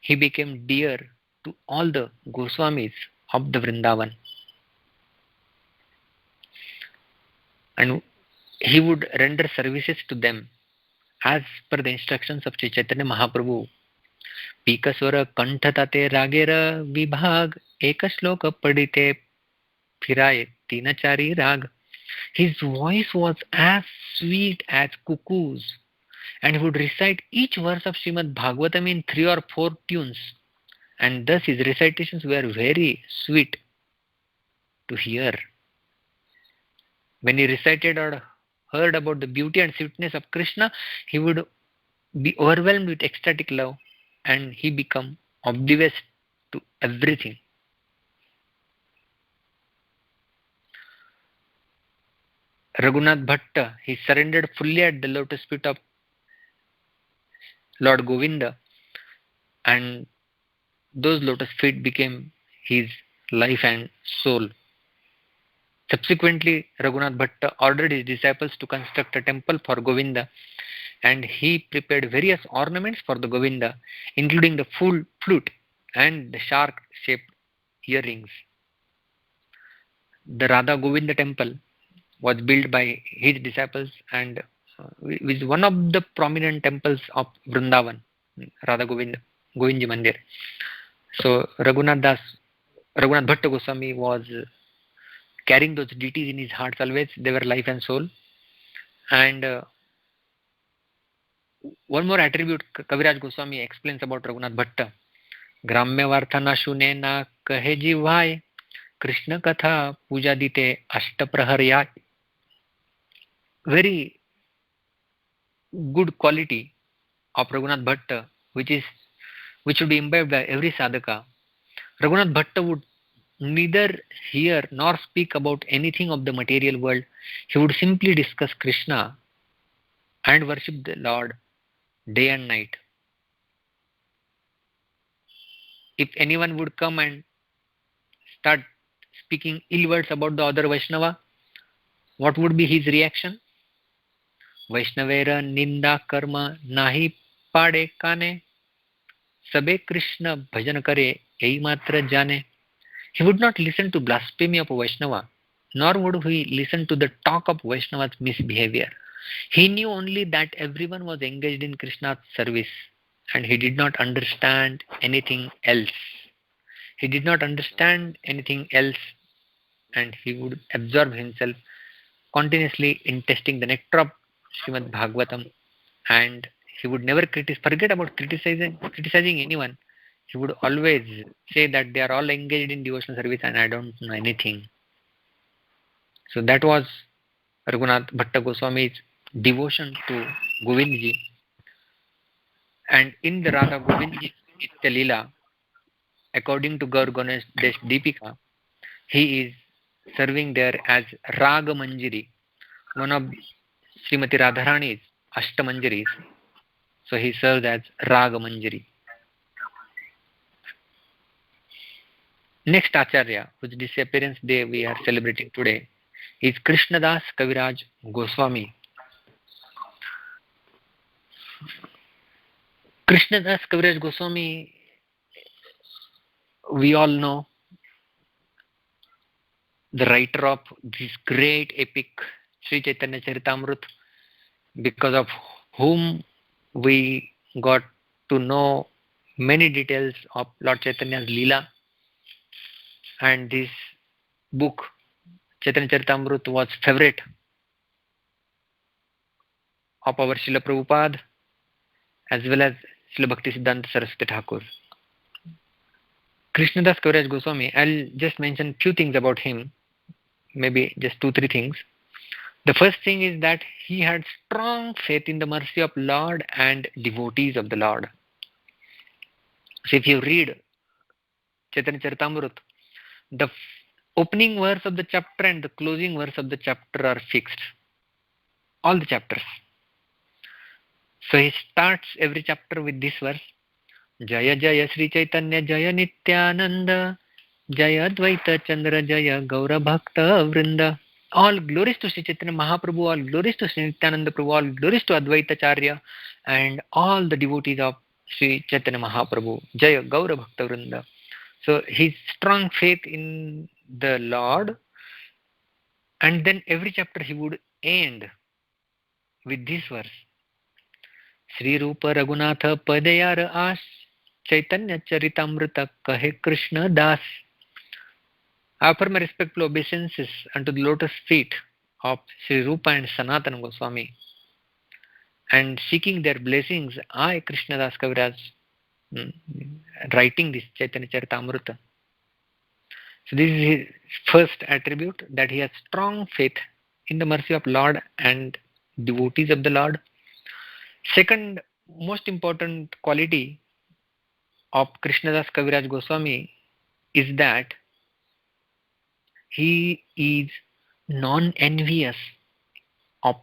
he became dear to all the Goswamis of the Vrindavan. And he would render services to them as per the instructions of Sri Chaitanya Mahaprabhu. Pikaswara Kanthatate Ragera Vibhag Ekashloka Padite Phiraye Tinachari Rag. His voice was as sweet as cuckoos, and he would recite each verse of Srimad Bhagavatam in 3 or 4 tunes, and thus his recitations were very sweet to hear. When he recited or heard about the beauty and sweetness of Krishna, he would be overwhelmed with ecstatic love, and he become oblivious to everything. Raghunath Bhatta, he surrendered fully at the lotus feet of Lord Govinda, and those lotus feet became his life and soul. Subsequently, Raghunath Bhatta ordered his disciples to construct a temple for Govinda, and he prepared various ornaments for the Govinda, including the full flute and the shark-shaped earrings. The Radha Govinda temple was built by his disciples and is one of the prominent temples of Vrindavan, Radha Govindji Mandir. So Raghunath Bhatta Goswami was carrying those deities in his heart always. They were life and soul. And one more attribute Kaviraj Goswami explains about Raghunath Bhatta. Gramya varthana shune na kahe jivai Krishna katha puja dite ashtapraharyat. Very good quality of Raghunath Bhatta, which should be imbibed by every sadhaka. Raghunath Bhatta would neither hear nor speak about anything of the material world. He would simply discuss Krishna and worship the Lord day and night. If anyone would come and start speaking ill words about the other Vaishnava, what would be his reaction? Vaishnavera ninda karma nahi pade kane sabe Krishna bhajan kare ei matra jane. He would not listen to blasphemy of a Vaishnava, nor would he listen to the talk of Vaishnava's misbehavior. He knew only that everyone was engaged in Krishna's service, and he did not understand anything else. He did not understand anything else, and he would absorb himself continuously in tasting the nectar of Srimad Bhagavatam, and he would never forget about criticizing anyone. he would always say that they are all engaged in devotional service and I don't know anything. So that was Raghunath Bhatta Goswami's devotion to Govindji. And in the Radha Govindji Nitya Leela, according to Gaur Ganesh Desh Deepika, he is serving there as Raga Manjiri, one of Srimati Radharani's Ashtamanjaris. So he serves as Raga Manjari. Next Acharya, whose disappearance day we are celebrating today, is Krishnadas Kaviraj Goswami. Krishnadas Kaviraj Goswami, we all know, the writer of this great epic Sri Chaitanya Charitamrut, because of whom we got to know many details of Lord Chaitanya's Leela. And this book, Chaitanya Charitamrut, was favorite of our Srila Prabhupada as well as Srila Bhakti Siddhanta Saraswati Thakur. Krishnadas Kaviraj Goswami, I'll just mention few things about him, maybe just 2-3 things. The first thing is that he had strong faith in the mercy of Lord and devotees of the Lord. So if you read Chaitanya Charitamrut, the opening verse of the chapter and the closing verse of the chapter are fixed. All the chapters. So he starts every chapter with this verse: Jaya Jaya Sri Chaitanya Jaya Nityananda Jaya Advaita Chandra Jaya Gaura Bhakta Vrinda. All glories to Sri Chaitanya Mahaprabhu, all glories to Sri Nityananda Prabhu, all glories to Advaita Charya and all the devotees of Sri Chaitanya Mahaprabhu. Jaya Gaura Bhakta Vrinda. So his strong faith in the Lord, and then every chapter he would end with this verse: Sri Rupa Raghunatha Padayara As Chaitanya Charitamrita Kahe Krishna Das. I offer my respectful obeisances unto the lotus feet of Sri Rupa and Sanatana Goswami, and seeking their blessings, I, Krishnadas Kaviraj, writing this Chaitanya Charitamrita. So this is his first attribute, that he has strong faith in the mercy of Lord and devotees of the Lord. Second most important quality of Krishnadas Kaviraj Goswami is that he is non-envious of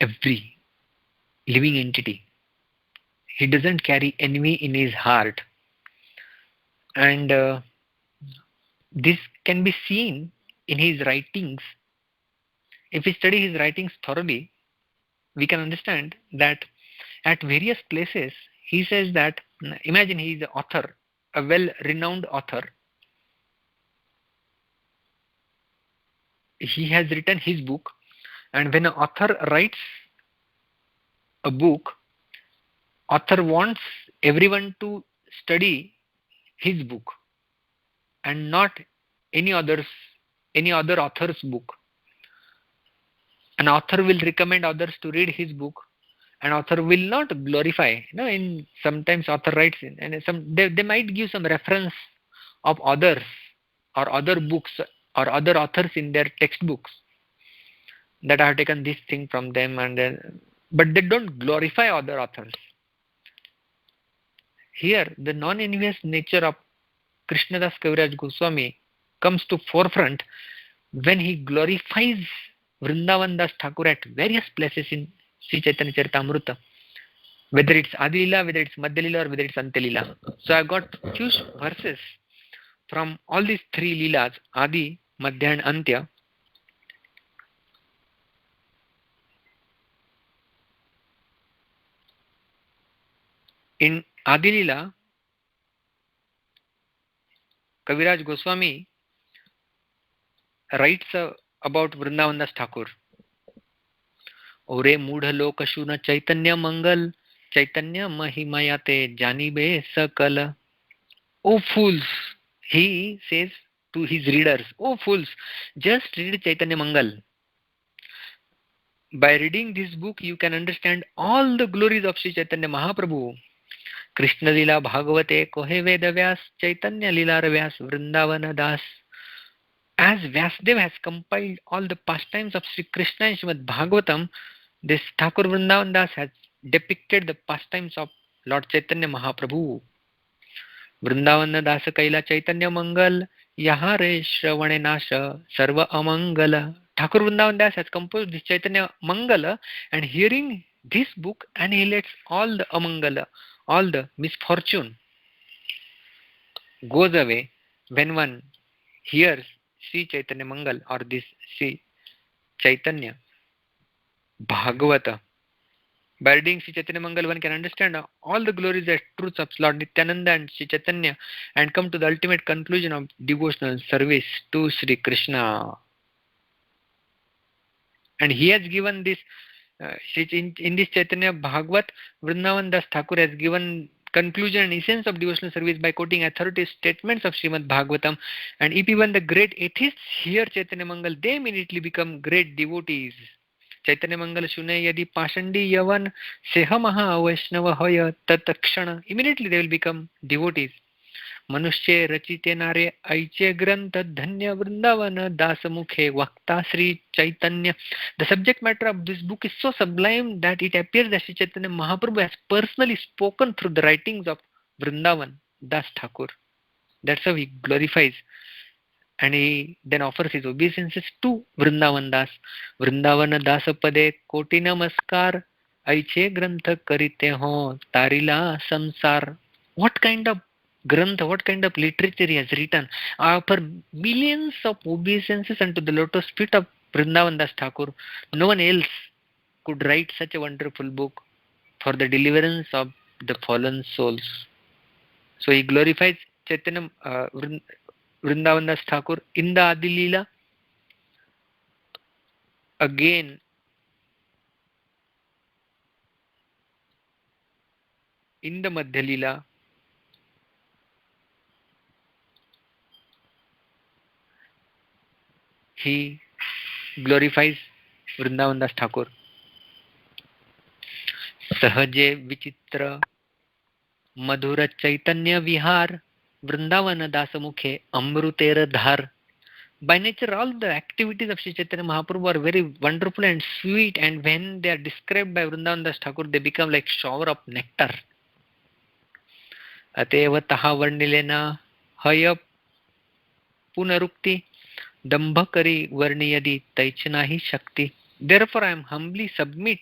every living entity. He doesn't carry envy in his heart. And this can be seen in his writings. If we study his writings thoroughly, we can understand that at various places he says that, imagine he is an author, a well-renowned author. He has written his book, and when an author writes a book, author wants everyone to study his book and not any other author's book. An author will recommend others to read his book, and author will not glorify. In sometimes author writes in, and they might give some reference of others or other books or other authors in their textbooks, that I have taken this thing from them, but they don't glorify other authors. Here, the non-envious nature of Krishnadas Kaviraj Goswami comes to forefront when he glorifies Vrindavan Das Thakur at various places in Sri Chaitanya Charitamrita, whether it's Adi Leela, whether it's Madhya Leela, or whether it's Anta Leela. So I've got few verses from all these three Leelas, Adi, Madhya and Antya. In Adi Leela, Kaviraj Goswami writes about Vrindavan Das Thakur. Ore mudha lokashuna Chaitanya Mangal, Chaitanya Mahimayate Janibe Sakala. O fools, he says to his readers, O fools, just read Chaitanya Mangal. By reading this book, you can understand all the glories of Sri Chaitanya Mahaprabhu. Krishna Lila Bhagavate Kohe Veda Vyas Chaitanya Lila Vyas Vrindavana Das. As Vyasdev has compiled all the pastimes of Sri Krishna in Srimad Bhagavatam, this Thakur Vrindavan Das has depicted the pastimes of Lord Chaitanya Mahaprabhu. Vrindavan Das Kaila Chaitanya Mangal Yahare Shravane Nasha Sarva Amangala. Thakur Vrindavan Das has composed this Chaitanya Mangala, and hearing this book annihilates all the Amangala, all the misfortune goes away when one hears Sri Chaitanya Mangal or this Sri Chaitanya Bhagavata. By reading Sri Chaitanya Mangal, one can understand all the glories and truths of Lord Nityananda and Sri Chaitanya and come to the ultimate conclusion of devotional service to Sri Krishna. And he has given this, in this Chaitanya Bhagavat, Vrindavan Das Thakur has given conclusion and essence of devotional service by quoting authoritative statements of Srimad Bhagavatam. And if even the great atheists hear Chaitanya Mangal, they immediately become great devotees. Chaitanya Mangal Shune Yadi Pashandi Yavan Seha Maha Vaishnava Hoya Tatakshana. Immediately they will become devotees. Manushye Rachite Nare Aiche Grantha Dhanya Vrindavana Dasamukhe Vakta Sri Chaitanya. The subject matter of this book is so sublime that it appears that Sri Chaitanya Mahaprabhu has personally spoken through the writings of Vrindavan Das Thakur. That's how he glorifies. And he then offers his obeisances to Vrindavan Das. Vrindavana Dasapade Koti Namaskar Aiche Grantha Karite Ho Tarila Samsar. What kind of Grantha, what kind of literature he has written? For millions of obeisances unto the lotus feet of Vrindavan Das Thakur. No one else could write such a wonderful book for the deliverance of the fallen souls. So he glorifies Chaitanya Vrindavan Das Thakur in the Adi Leela. Again, in the Madhya Leela, he glorifies Vrindavan Das Thakur. Sahaje Vichitra Madhura Chaitanya Vihar Vrindavana Dasamukhe Amrutera Dhar. By nature, all the activities of Sri Chaitanya Mahaprabhu are very wonderful and sweet, and when they are described by Vrindavan Das Thakur, they become like shower of nectar. Ateva taha varnilena haya punarukti dambhakari varniyadi taichanahi shakti. Therefore, I am humbly submit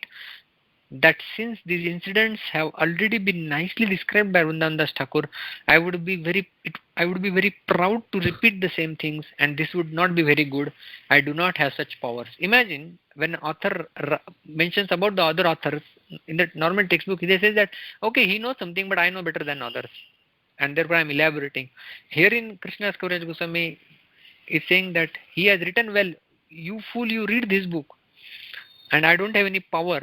that since these incidents have already been nicely described by Vrindavan Das Thakur, I would be very proud to repeat the same things, and this would not be very good. I do not have such powers. Imagine when author mentions about the other authors in the normal textbook, they say that okay, he knows something, but I know better than others, and therefore I am elaborating. Here in Krishna's Kaviraj Goswami is saying that he has written well. You fool, you read this book, and I don't have any power.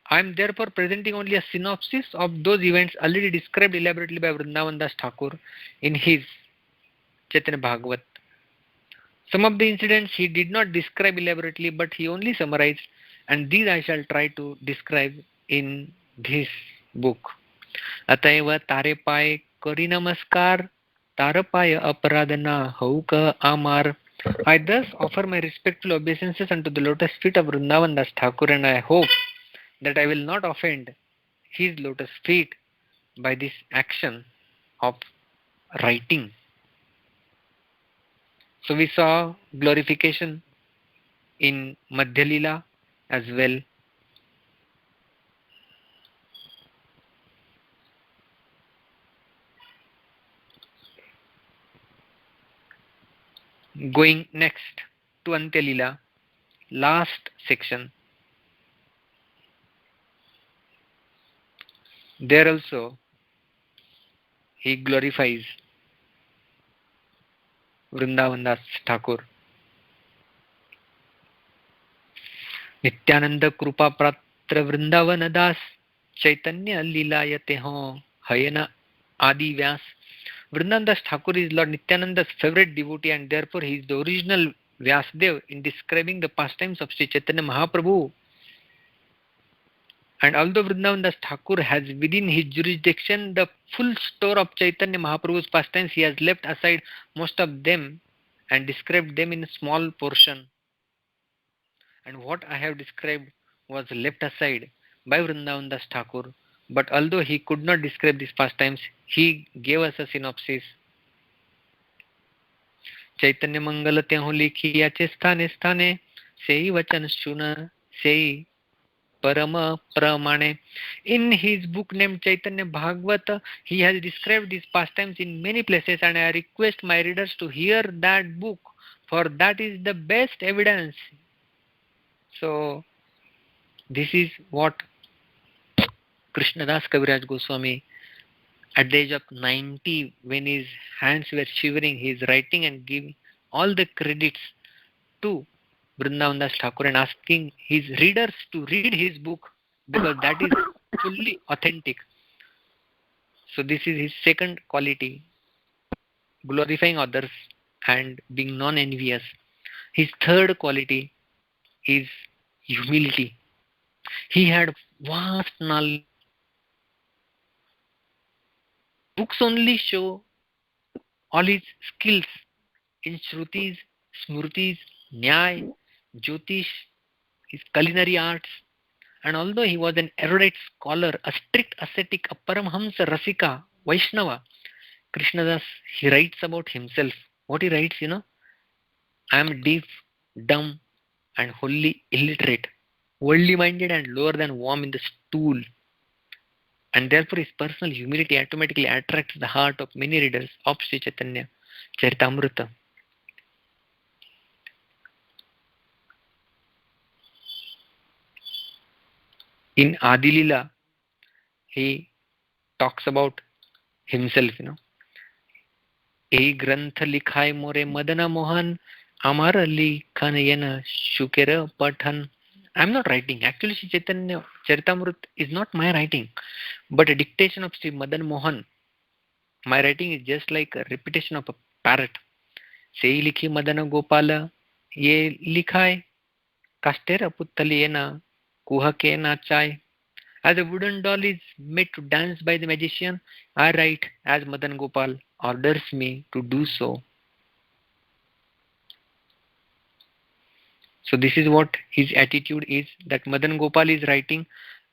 I am therefore presenting only a synopsis of those events already described elaborately by Vrindavan Das Thakur in his Chaitanya Bhagavat. Some of the incidents he did not describe elaborately, but he only summarized, and these I shall try to describe in this book. Ataiva Tare Pai Kari Namaskar Tarapaya Aparadana Hauka Amar. I thus offer my respectful obeisances unto the lotus feet of Vrindavan Das Thakur, and I hope that I will not offend his lotus feet by this action of writing. So we saw glorification in Madhya Leela as well. Going next to Antya Leela, last section. There also he glorifies Vrindavan Das Thakur. Nityananda Krupa Pratra Vrindavana Das Chaitanya Lilayate Ho Hayana Adi Vyas. Vrindavan Das Thakur is Lord Nityananda's favorite devotee, and therefore he is the original Vyasdev in describing the pastimes of Sri Chaitanya Mahaprabhu. And although Vrindavan Das Thakur has within his jurisdiction the full store of Chaitanya Mahaprabhu's pastimes, he has left aside most of them and described them in a small portion. And what I have described was left aside by Vrindavan Das Thakur. But although he could not describe these pastimes, he gave us a synopsis. चैतन्य मंगल त्यहु लिखियाचे स्थाने स्थाने सेई वचन सुन सेई Parama Pramane. In his book named Chaitanya Bhagavata, he has described these pastimes in many places, and I request my readers to hear that book, for that is the best evidence. So, this is what Krishnadas Kaviraj Goswami, at the age of 90, when his hands were shivering, he is writing and giving all the credits to Vrindavan Das Thakur and asking his readers to read his book because that is fully authentic. So this is his second quality, glorifying others and being non-envious. His third quality is humility. He had vast knowledge. Books only show all his skills in Shrutis, Smrutis, Nyay, Jyotish, his culinary arts. And although he was an erudite scholar, a strict ascetic, a Paramhamsa Rasika, Vaishnava, Krishnadas, he writes about himself. What he writes, I am deaf, dumb, and wholly illiterate, worldly minded and lower than worm in the stool. And therefore his personal humility automatically attracts the heart of many readers of Sri Chaitanya Charitamrita. In Adilila, he talks about himself, ए ग्रंथ लिखाय मोरे मदन मोहन अमर लिखन येन शुकेर पठन. I am not writing. Actually, Sri Chaitanya Charitamrita is not my writing, but a dictation of Sri Madan Mohan. My writing is just like a repetition of a parrot. Sei likhi Madana Gopala, ye likhai, kastera puttali ena, kuhake nachai. As a wooden doll is made to dance by the magician, I write as Madan Gopal orders me to do so. So this is what his attitude is, that Madan Gopal is writing,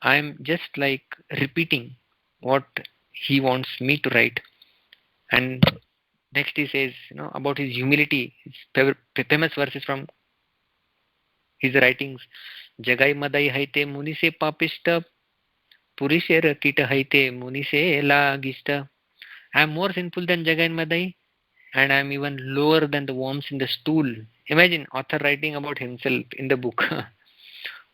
I am just like repeating what he wants me to write. And next he says, about his humility, his famous verses from his writings. Jagai madai haite muni se papishta, purishe rakita haite muni se lagista. I am more sinful than Jagai and Madai, and I am even lower than the worms in the stool. Imagine author writing about himself in the book.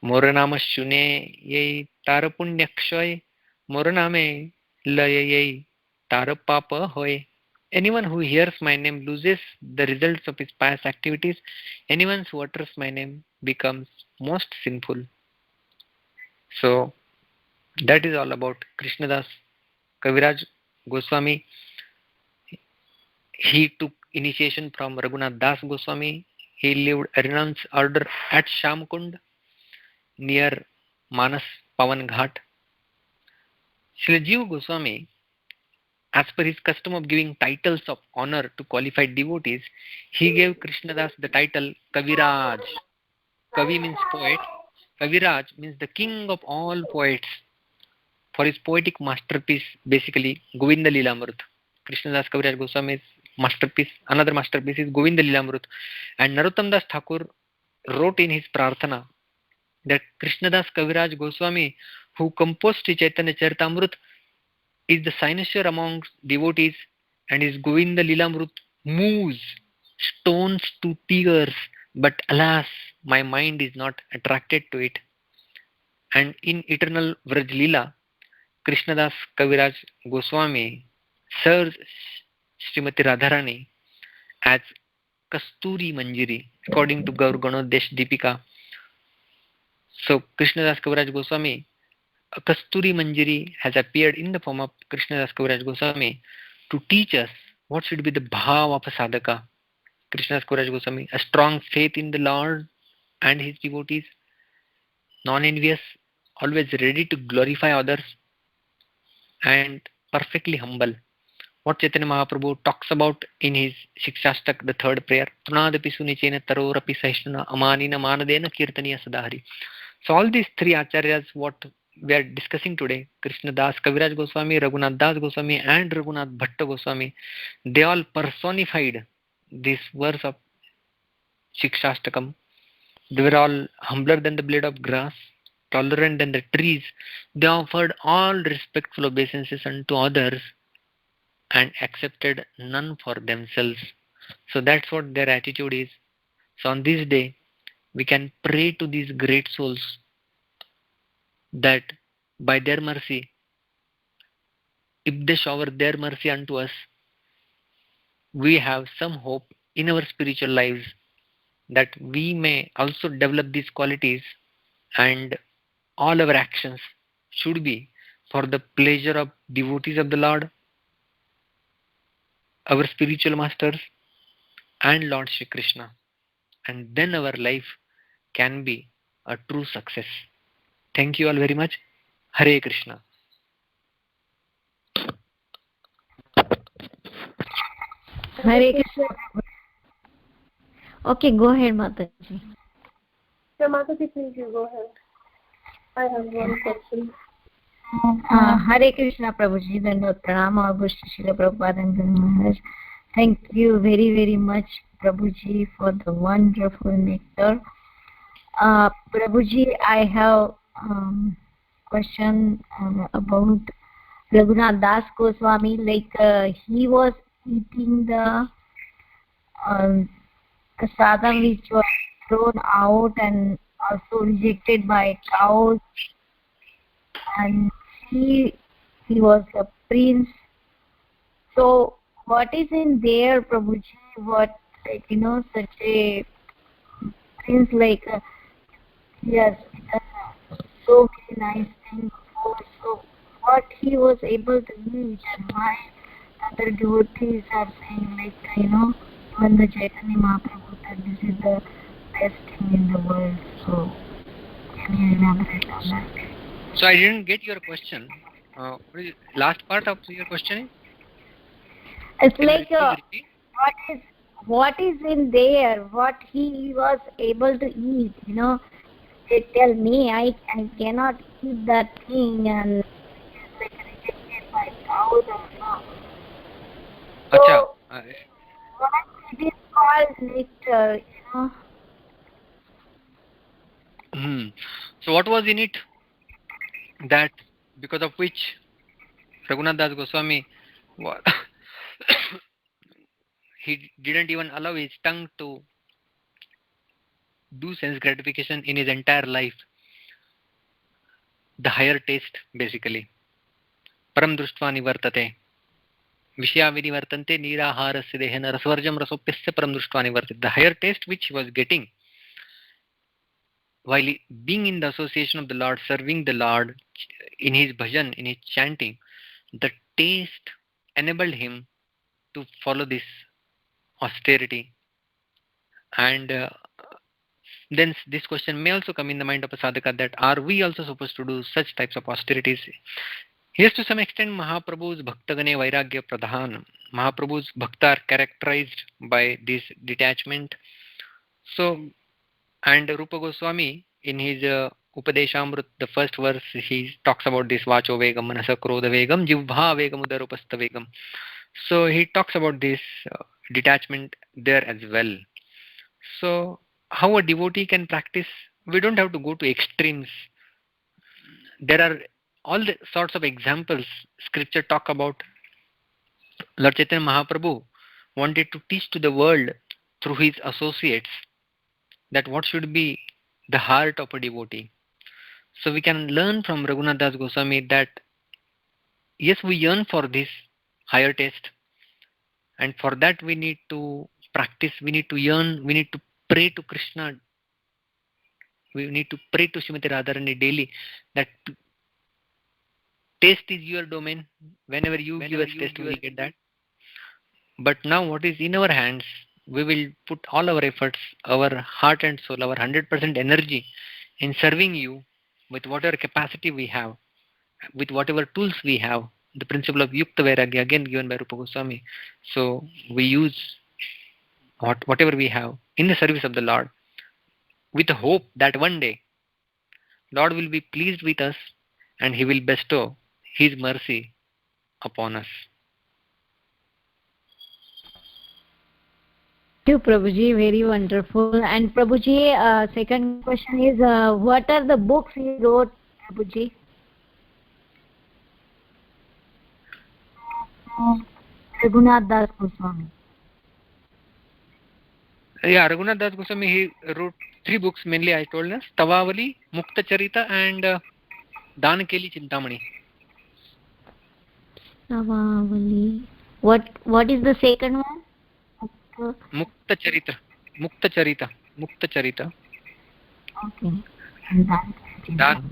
Moranama shune ye tarapunyakshoy, moraname laya ye tarapapa hoy. Anyone who hears my name loses the results of his past activities. Anyone who utters my name becomes most sinful. So that is all about Krishnadas Kaviraj Goswami. He took initiation from Raghunath Das Goswami. He lived a renounced order at Shamkund near Manas Pavan Ghat. Srila Jiva Goswami, as per his custom of giving titles of honor to qualified devotees, he gave Krishnadas the title Kaviraj. Kavi means poet. Kaviraj means the king of all poets, for his poetic masterpiece, basically Govinda Lilamrut. Krishnadas Kaviraj Goswami's masterpiece, another masterpiece is Govinda Lilamrut. And Narottam Das Thakur wrote in his Prarthana that Krishnadas Kaviraj Goswami, who composed Sri Chaitanya Charitamrita, is the cynosure amongst devotees, and his Govinda Lilamrut moves stones to tears, but alas, my mind is not attracted to it. And in eternal Vraj Lila, Krishnadas Kaviraj Goswami serves Srimati Radharani as Kasturi Manjiri, according to Gaur Ganodesh Deepika. So Krishnadas Kaviraj Goswami, a Kasturi Manjiri has appeared in the form of Krishnadas Kaviraj Goswami to teach us what should be the bhav of a sadhaka. Krishnadas Kaviraj Goswami, a strong faith in the Lord and his devotees, non-envious, always ready to glorify others, and perfectly humble. What Chaitanya Mahaprabhu talks about in his Shikshastak, the third prayer, Tunadapi Sunichena Tarorapi Sahishnuna Amanina Manadena Kirtaniya Sadahari. So all these three acharyas, what we are discussing today, Krishna Das, Kaviraj Goswami, Raghunath Das Goswami and Raghunath Bhatta Goswami, they all personified this verse of Shikshastakam. They were all humbler than the blade of grass, tolerant than the trees. They offered all respectful obeisances unto others and accepted none for themselves. So that's what their attitude is. So on this day, we can pray to these great souls that by their mercy, if they shower their mercy unto us, we have some hope in our spiritual lives that we may also develop these qualities, and all our actions should be for the pleasure of devotees of the Lord, our spiritual masters, and Lord Shri Krishna. And then our life can be a true success. Thank you all very much. Hare Krishna. Hare Krishna. Okay, go ahead, Mataji. Yeah, Mataji, please you go ahead. I have one question. Hare Krishna, Prabhuji. Dandavad Pranam, Augusta Srila Prabhupada and Guru Maharaj. Thank you very, very much, Prabhuji, for the wonderful nectar. Prabhuji, I have question about Raghunath Das Goswami. Like he was eating the prasadam which was thrown out and also rejected by cows, and he was a prince. So what is in there, Prabhuji? What, like, such a prince, like he has done so many nice things before. So what he was able to eat, and why other devotees are saying, like, even the Chaitanya Mahaprabhu that this is the best thing in the world. So can you elaborate on that? So I didn't get your question. What is last part of your question? It's like what is in there, what he was able to eat, they tell me I cannot eat that thing, and it's like rejected by cows and so. So what it is called nectar, So what was in it that because of which Raghunath Das Goswami he didn't even allow his tongue to do sense gratification in his entire life? The higher taste, basically. Param društva nivartate. Vishya vinivartante niraharasya dehena rasvarjam rasopyasya param društva nivartate. The higher taste which he was getting while being in the association of the Lord, serving the Lord in his bhajan, in his chanting, the taste enabled him to follow this austerity. And then this question may also come in the mind of a sadhaka, that are we also supposed to do such types of austerities? Yes, to some extent, Mahaprabhu's Bhaktagane Vairagya Pradhan. Mahaprabhu's Bhakta are characterized by this detachment. So, and Rupa Goswami, in his Upadeshamrut, the first verse, he talks about this Vacho Vegam, Manasa Krodha Vegam, Jivbha Vegam, Udarupastha Vegam. So, he talks about this detachment there as well. So, how a devotee can practice? We don't have to go to extremes. There are all the sorts of examples scripture talk about. Lord Chaitanya Mahaprabhu wanted to teach to the world through his associates that what should be the heart of a devotee. So we can learn from Raghunath Das Goswami that yes, we yearn for this higher taste, and for that we need to practice, we need to yearn, we need to pray to Krishna, we need to pray to Srimati Radharani daily that taste is your domain. Whenever you give us taste, we will get that. But now what is in our hands, we will put all our efforts, our heart and soul, our 100% energy in serving you with whatever capacity we have, with whatever tools we have. The principle of Yukta Vairagya, again given by Rupa Goswami. So we use whatever we have in the service of the Lord, with the hope that one day Lord will be pleased with us and He will bestow His mercy upon us. Thank you, Prabhuji. Very wonderful. And Prabhuji, second question is, what are the books you wrote, Prabhuji? Raghunath Das Goswami. Yeah, Raghunath Das Goswami, he wrote 3 books mainly, I told us: Tavavali, Mukta Charita, and Dhan Keli Chintamani. Tavavali. What is the second one? Mukta Charita. Mukta Charita. Mukta Charita. Okay. And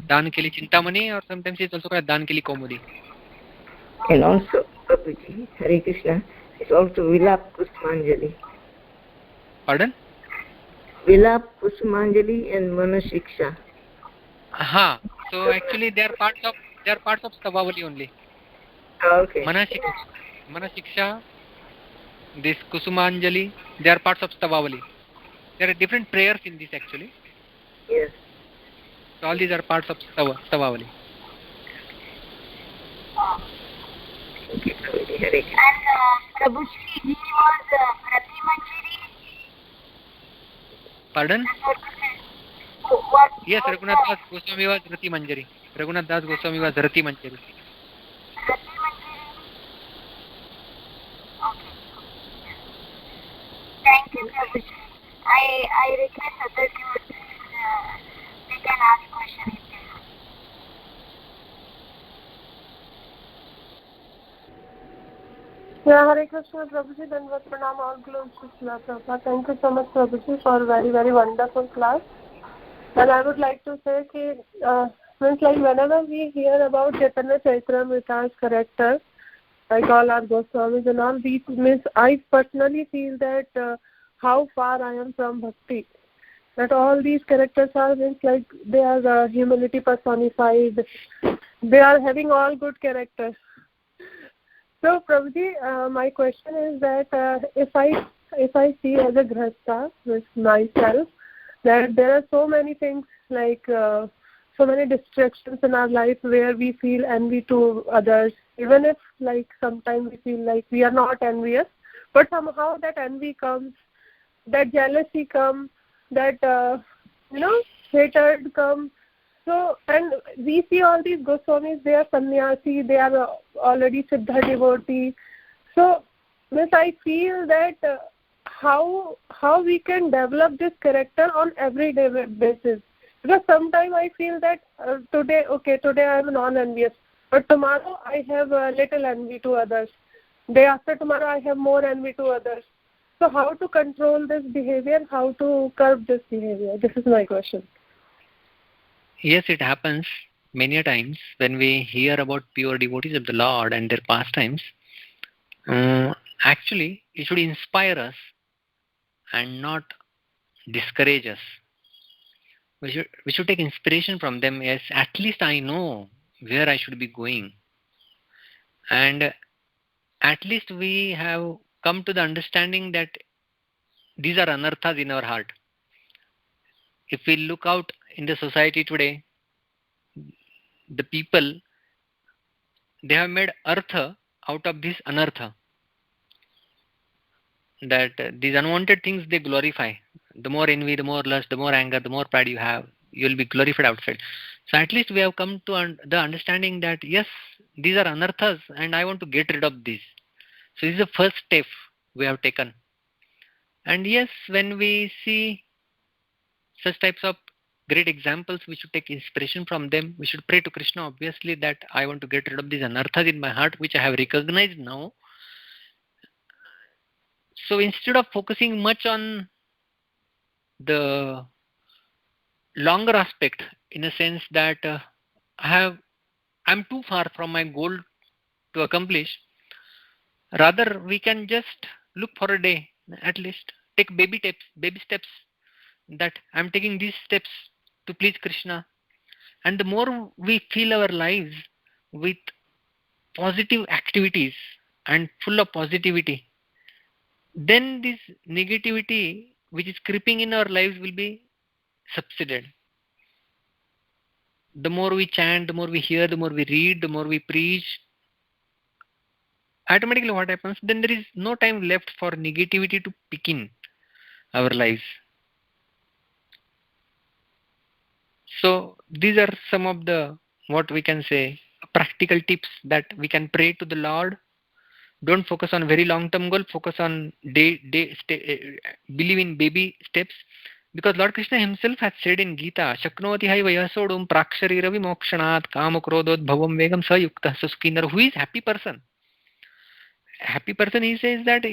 Dhan Keli Chintamani, or sometimes it's also called Dhan Keli Kaumudi. And also, Prabhuji, Hare Krishna, it's also Vilap Kusmanjali. Pardon? Vilap Kusmanjali and Manasiksha. Aha. So actually they are parts of Tavavali only. Okay. Manasiksha, this Kusumanjali, they are parts of Tavavali. There are different prayers in this actually. Yes. So all these are parts of Tavavali. Okay, Prabhuji, Hare Krishna. And Prabhuji, he was Rati Manjari. Pardon? What? Yes, Raghunath Das Goswami was Rati Manjari. Raghunath Das Goswami was Rati Manjari. Rati Manjari. Okay. Thank you, Prabhuji. I request others to they can ask questions. Yeah, Hare Krishna, Prabhuji, Dandavat Pranam, all glories to Srila Prabhupada. Thank you so much, Prabhuji, for a very, very wonderful class. And I would like to say that whenever we hear about Chaitanya Charitamrita's character, like all our Goswamis and all these, I personally feel that how far I am from Bhakti. That all these characters are like they are humility personified. They are having all good characters. So, Prabhuji, my question is that if I see as a grihastha with myself that there are so many things like so many distractions in our life where we feel envy to others, even if like sometimes we feel like we are not envious, but somehow that envy comes, that jealousy comes, that hatred comes. So, and we see all these Goswamis, they are sannyasi, they are already Siddha devotee. So, I feel that how we can develop this character on everyday basis. Because sometimes I feel that today I am non-envious, but tomorrow I have a little envy to others. Day after tomorrow I have more envy to others. So, how to control this behavior? How to curb this behavior? This is my question. Yes, it happens many a times when we hear about pure devotees of the Lord and their pastimes. Actually, it should inspire us and not discourage us. We should take inspiration from them. Yes, at least I know where I should be going. And at least we have come to the understanding that these are anarthas in our heart. If we look out in the society today, the people, they have made artha out of this anartha. That these unwanted things they glorify. The more envy, the more lust, the more anger, the more pride you have, you will be glorified outside. So at least we have come to the understanding that yes, these are anarthas and I want to get rid of these. So this is the first step we have taken. And yes, when we see such types of great examples, we should take inspiration from them. We should pray to Krishna, obviously, that I want to get rid of these anarthas in my heart, which I have recognized now. So instead of focusing much on the longer aspect, in a sense that I'm too far from my goal to accomplish, rather we can just look for a day, at least take baby steps, that I'm taking these steps to please Krishna. And the more we fill our lives with positive activities and full of positivity, then this negativity which is creeping in our lives will be subsided. The more we chant, the more we hear, the more we read, the more we preach, automatically what happens? Then there is no time left for negativity to pick in our lives. So these are some of the, what we can say, practical tips that we can pray to the Lord. Don't focus on very long term goal, focus on believe in baby steps, because Lord Krishna himself has said in Gita, Shaknoti hai vayasodum praksharira vimokshanat kamakrodot bhavam vegam sayukta suskinner. Who is happy person? Happy person, he says that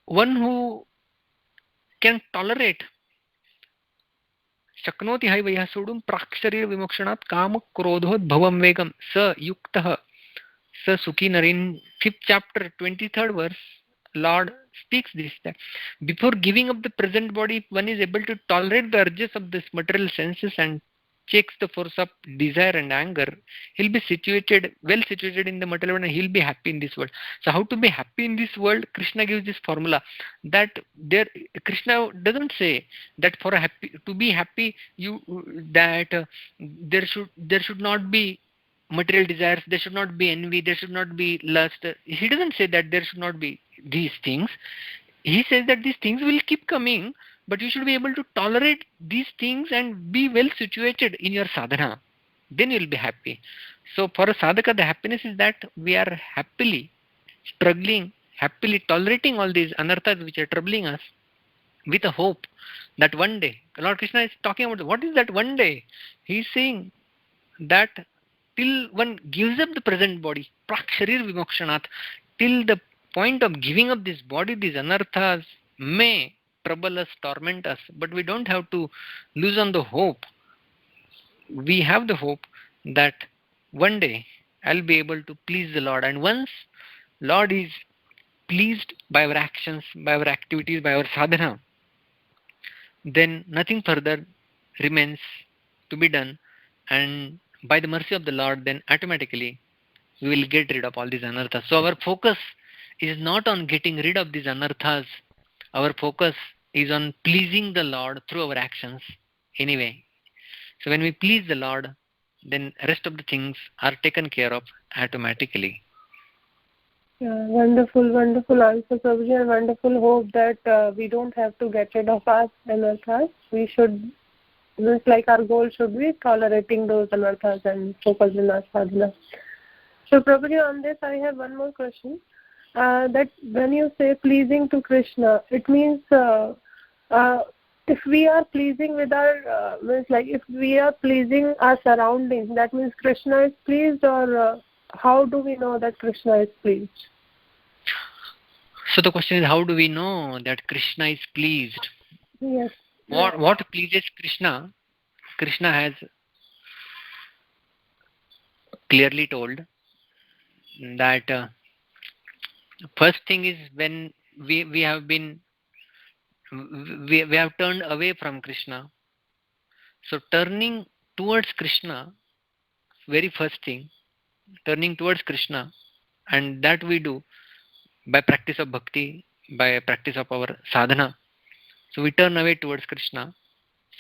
one who can tolerate शक्नोति है वह सोडुम प्राक्शरीर विमोक्षणात् काम क्रोधोद भवम वेगम स युक्तः स सुखी नर. In 5th chapter 23rd verse, Lord speaks this, that before giving up the present body, if one is able to tolerate the urges of this material senses and checks the force of desire and anger, he'll be well situated in the material world, and he'll be happy in this world. So how to be happy in this world? Krishna gives this formula, that Krishna doesn't say that to be happy there should not be material desires, there should not be envy, there should not be lust. He doesn't say that there should not be these things. He says that these things will keep coming, but you should be able to tolerate these things and be well situated in your sadhana. Then you will be happy. So for a sadhaka, the happiness is that we are happily struggling, happily tolerating all these anarthas which are troubling us, with a hope that one day, Lord Krishna is talking about what is that one day. He is saying that till one gives up the present body, praksharir vimokshanat, till the point of giving up this body, these anarthas may trouble us, torment us, but we don't have to lose on the hope. We have the hope that one day I'll be able to please the Lord, and once Lord is pleased by our actions, by our activities, by our sadhana, then nothing further remains to be done, and by the mercy of the Lord, then automatically we will get rid of all these anarthas. So our focus is not on getting rid of these anarthas. Our focus is on pleasing the Lord through our actions anyway. So when we please the Lord, then rest of the things are taken care of automatically. Yeah, wonderful answer, Prabhuji, and wonderful hope that we don't have to get rid of our anarthas. We should, just like our goal should be tolerating those anarthas and focus on our sadhana. So Prabhuji, on this I have one more question. That when you say pleasing to Krishna, it means if we are pleasing with our, if we are pleasing our surroundings, that means Krishna is pleased, or how do we know that Krishna is pleased? So the question is, how do we know that Krishna is pleased? Yes. What pleases Krishna? Krishna has clearly told that first thing is when we have turned away from Krishna. So turning towards Krishna, very first thing, turning towards Krishna, and that we do by practice of bhakti, by practice of our sadhana. So we turn away towards Krishna.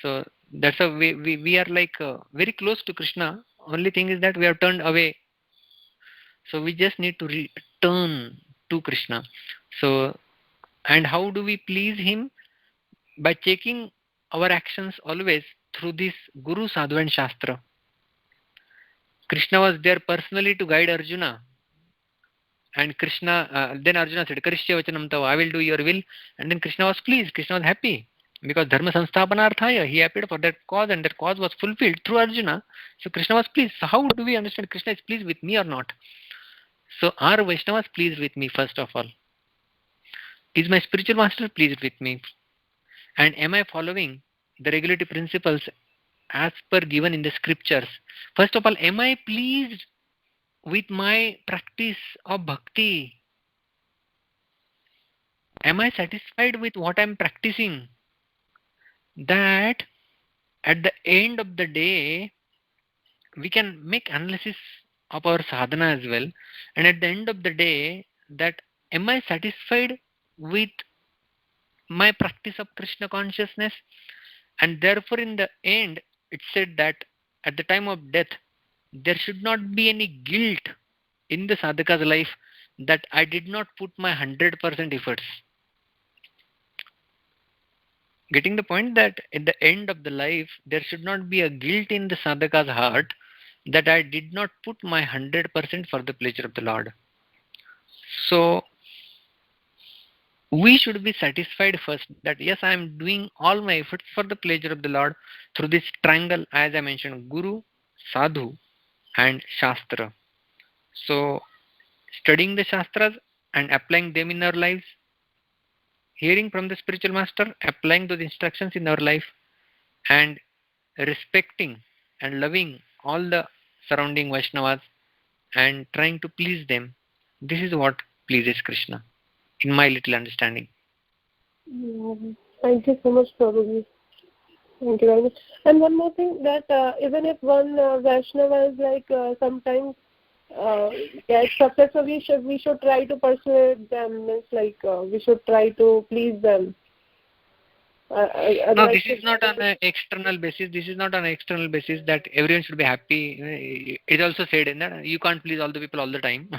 So that's how we are like very close to Krishna. Only thing is that we have turned away. So we just need to return to Krishna. So, and how do we please him? By checking our actions always through this Guru, Sadhu and Shastra. Krishna was there personally to guide Arjuna. And then Arjuna said, Karishya vachanam tava, I will do your will. And then Krishna was pleased, Krishna was happy. Because dharma sansthapanarthaya, he appeared for that cause, and that cause was fulfilled through Arjuna. So Krishna was pleased. So how do we understand Krishna is pleased with me or not? So are Vaishnavas pleased with me first of all? Is my spiritual master pleased with me? And am I following the regulative principles as per given in the scriptures? First of all, am I pleased with my practice of bhakti? Am I satisfied with what I am practicing? That at the end of the day, we can make analysis of our sadhana as well. And at the end of the day, that am I satisfied with my practice of Krishna consciousness? And therefore, in the end, it said that at the time of death, there should not be any guilt in the sadhaka's life that I did not put my 100% efforts. Getting the point that at the end of the life, there should not be a guilt in the sadhaka's heart that I did not put my 100% for the pleasure of the Lord. So, we should be satisfied first that yes, I am doing all my efforts for the pleasure of the Lord through this triangle, as I mentioned, Guru, Sadhu, and Shastra. So, studying the Shastras and applying them in our lives, hearing from the spiritual master, applying those instructions in our life, and respecting and loving all the surrounding Vaishnavas and trying to please them. This is what pleases Krishna, in my little understanding. Thank you so much, Prabhuji. Thank you very much. And one more thing, that even if one Vaishnava is like sometimes gets upset, so we should try to persuade them. Means like we should try to please them. No, this is not on an external basis. This is not on an external basis that everyone should be happy. It is also said in that you can't please all the people all the time.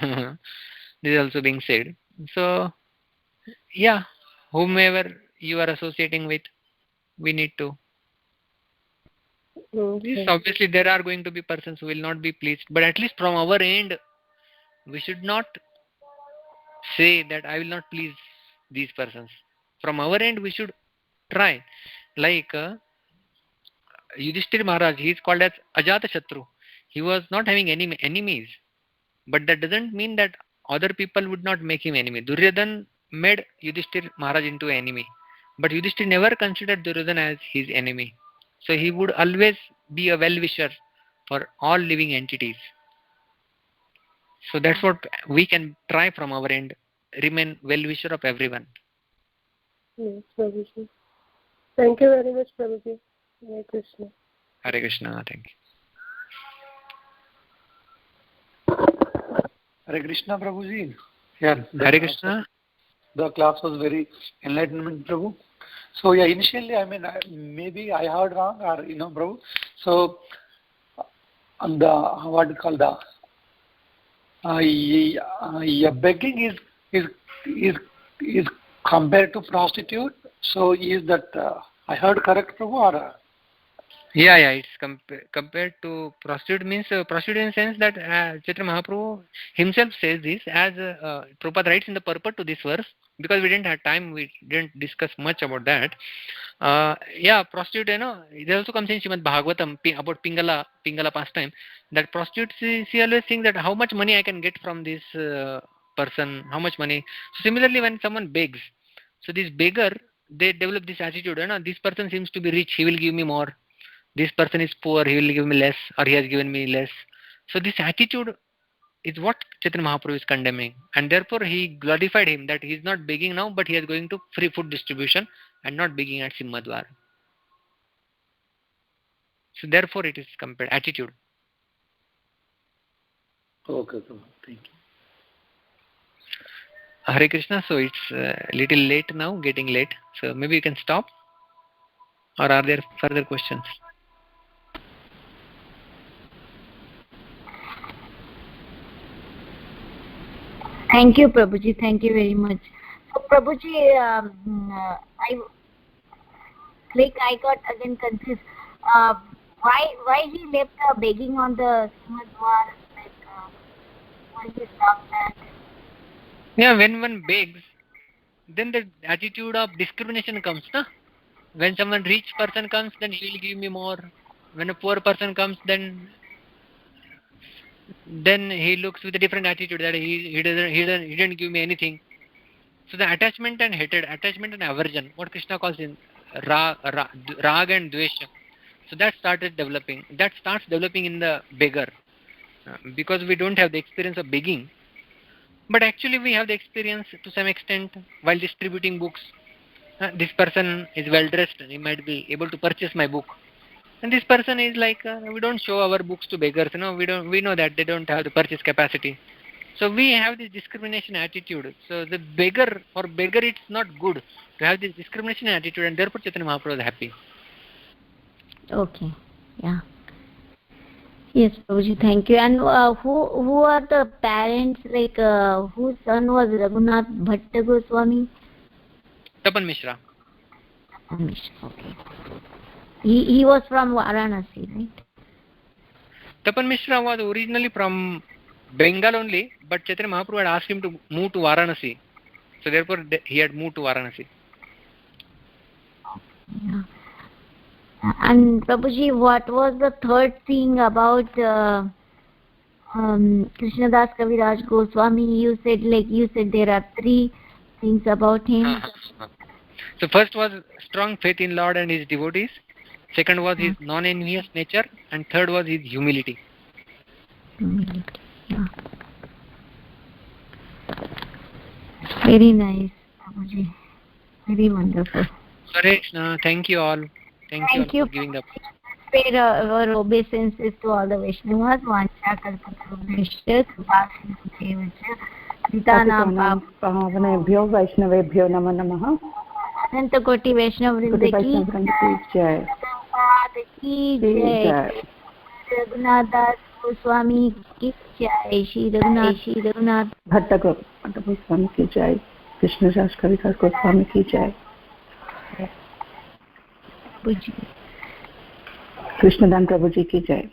This is also being said. So, yeah, whomever you are associating with, we need to. Yes, obviously, there are going to be persons who will not be pleased, but at least from our end, we should not say that I will not please these persons. From our end, we should try. Like Yudhishthir Maharaj, he is called as Ajata Shatru. He was not having any enemies, but that doesn't mean that other people would not make him enemy. Duryodhan made Yudhishthir Maharaj into an enemy, but Yudhishthir never considered Duryodhan as his enemy. So he would always be a well-wisher for all living entities. So that's what we can try from our end, remain well-wisher of everyone. Yes, Prabhuji. Thank you very much, Prabhuji. Hare Krishna. Hare Krishna, thank you. Hare Krishna, Prabhuji. Yeah, Hare Krishna. The class was very enlightenment, Prabhu. So yeah, initially, I mean, maybe I heard wrong, or Prabhu. So on the what you call the begging is compared to prostitute. So is that I heard correct, Prabhu? Or yeah, it's compared to prostitute. Means prostitute in the sense that Chaitanya Mahaprabhu himself says this, as Prabhupada writes in the purport to this verse. Because we didn't have time, we didn't discuss much about that. Prostitute, it also comes in Srimad Bhagavatam about Pingala pastime. That prostitute, she always thinks that how much money I can get from this person, how much money. So similarly, when someone begs, so this beggar, they develop this attitude, this person seems to be rich, he will give me more. This person is poor, he will give me less, or he has given me less. So this attitude is what Chaitanya Mahaprabhu is condemning, and therefore he glorified him that he is not begging now, but he is going to free food distribution and not begging at Simhadwar. So therefore it is compared attitude. Okay, thank you. Hare Krishna. So it's a little late now, getting late. So maybe you can stop, or are there further questions? Thank you, Prabhuji. Thank you very much. So, Prabhuji, I got again confused. Why he left begging on the Simhadwar? Why he stopped that? Yeah, when one begs, then the attitude of discrimination comes, na? When someone rich person comes, then he will give me more. When a poor person comes, then he looks with a different attitude that he didn't give me anything. So the attachment and hatred, attachment and aversion, what Krishna calls in rag and dvesha. So that starts developing in the beggar, because we don't have the experience of begging, but actually we have the experience to some extent while distributing books. This person is well dressed, he might be able to purchase my book. And this person is like, we don't show our books to beggars. We know that they don't have the purchase capacity. So we have this discrimination attitude. So the beggar, for beggar, it's not good to have this discrimination attitude, and therefore Chaitanya Mahaprabhu was happy. Okay, yeah. Yes, Prabhuji, thank you. And who are the parents? Like whose son was Raghunath Bhatta Goswami? Tapan Mishra. Okay. He was from Varanasi, right? Tapan Mishra was originally from Bengal only, but Chaitanya Mahaprabhu had asked him to move to Varanasi. So therefore he had moved to Varanasi. Yeah. And Prabhuji, what was the third thing about Krishnadas Kaviraj Goswami? You said there are three things about him. So first was strong faith in Lord and his devotees. Second was his non-envious nature, and third was his humility. Yeah. Very nice, Prabhuji. Very wonderful. Hare Krishna. Thank you all. Thank you all for giving the. Pay our obeisances to all the Vaishnavas. Vancha kalpatarubhishya kripasindhubhyo Ritanam pavanebhyo Vaishnavebhyo namo namaha. Ananta Koti Vaishnav Vrinda ki jai. Ki jai. Raghunath Das Goswami ki jai. Shri Raghunath Bhatta Goswami ki jai. Krishna Das Kaviraj Goswami ki jai. Krishna Dhan Prabhu ji ki jai.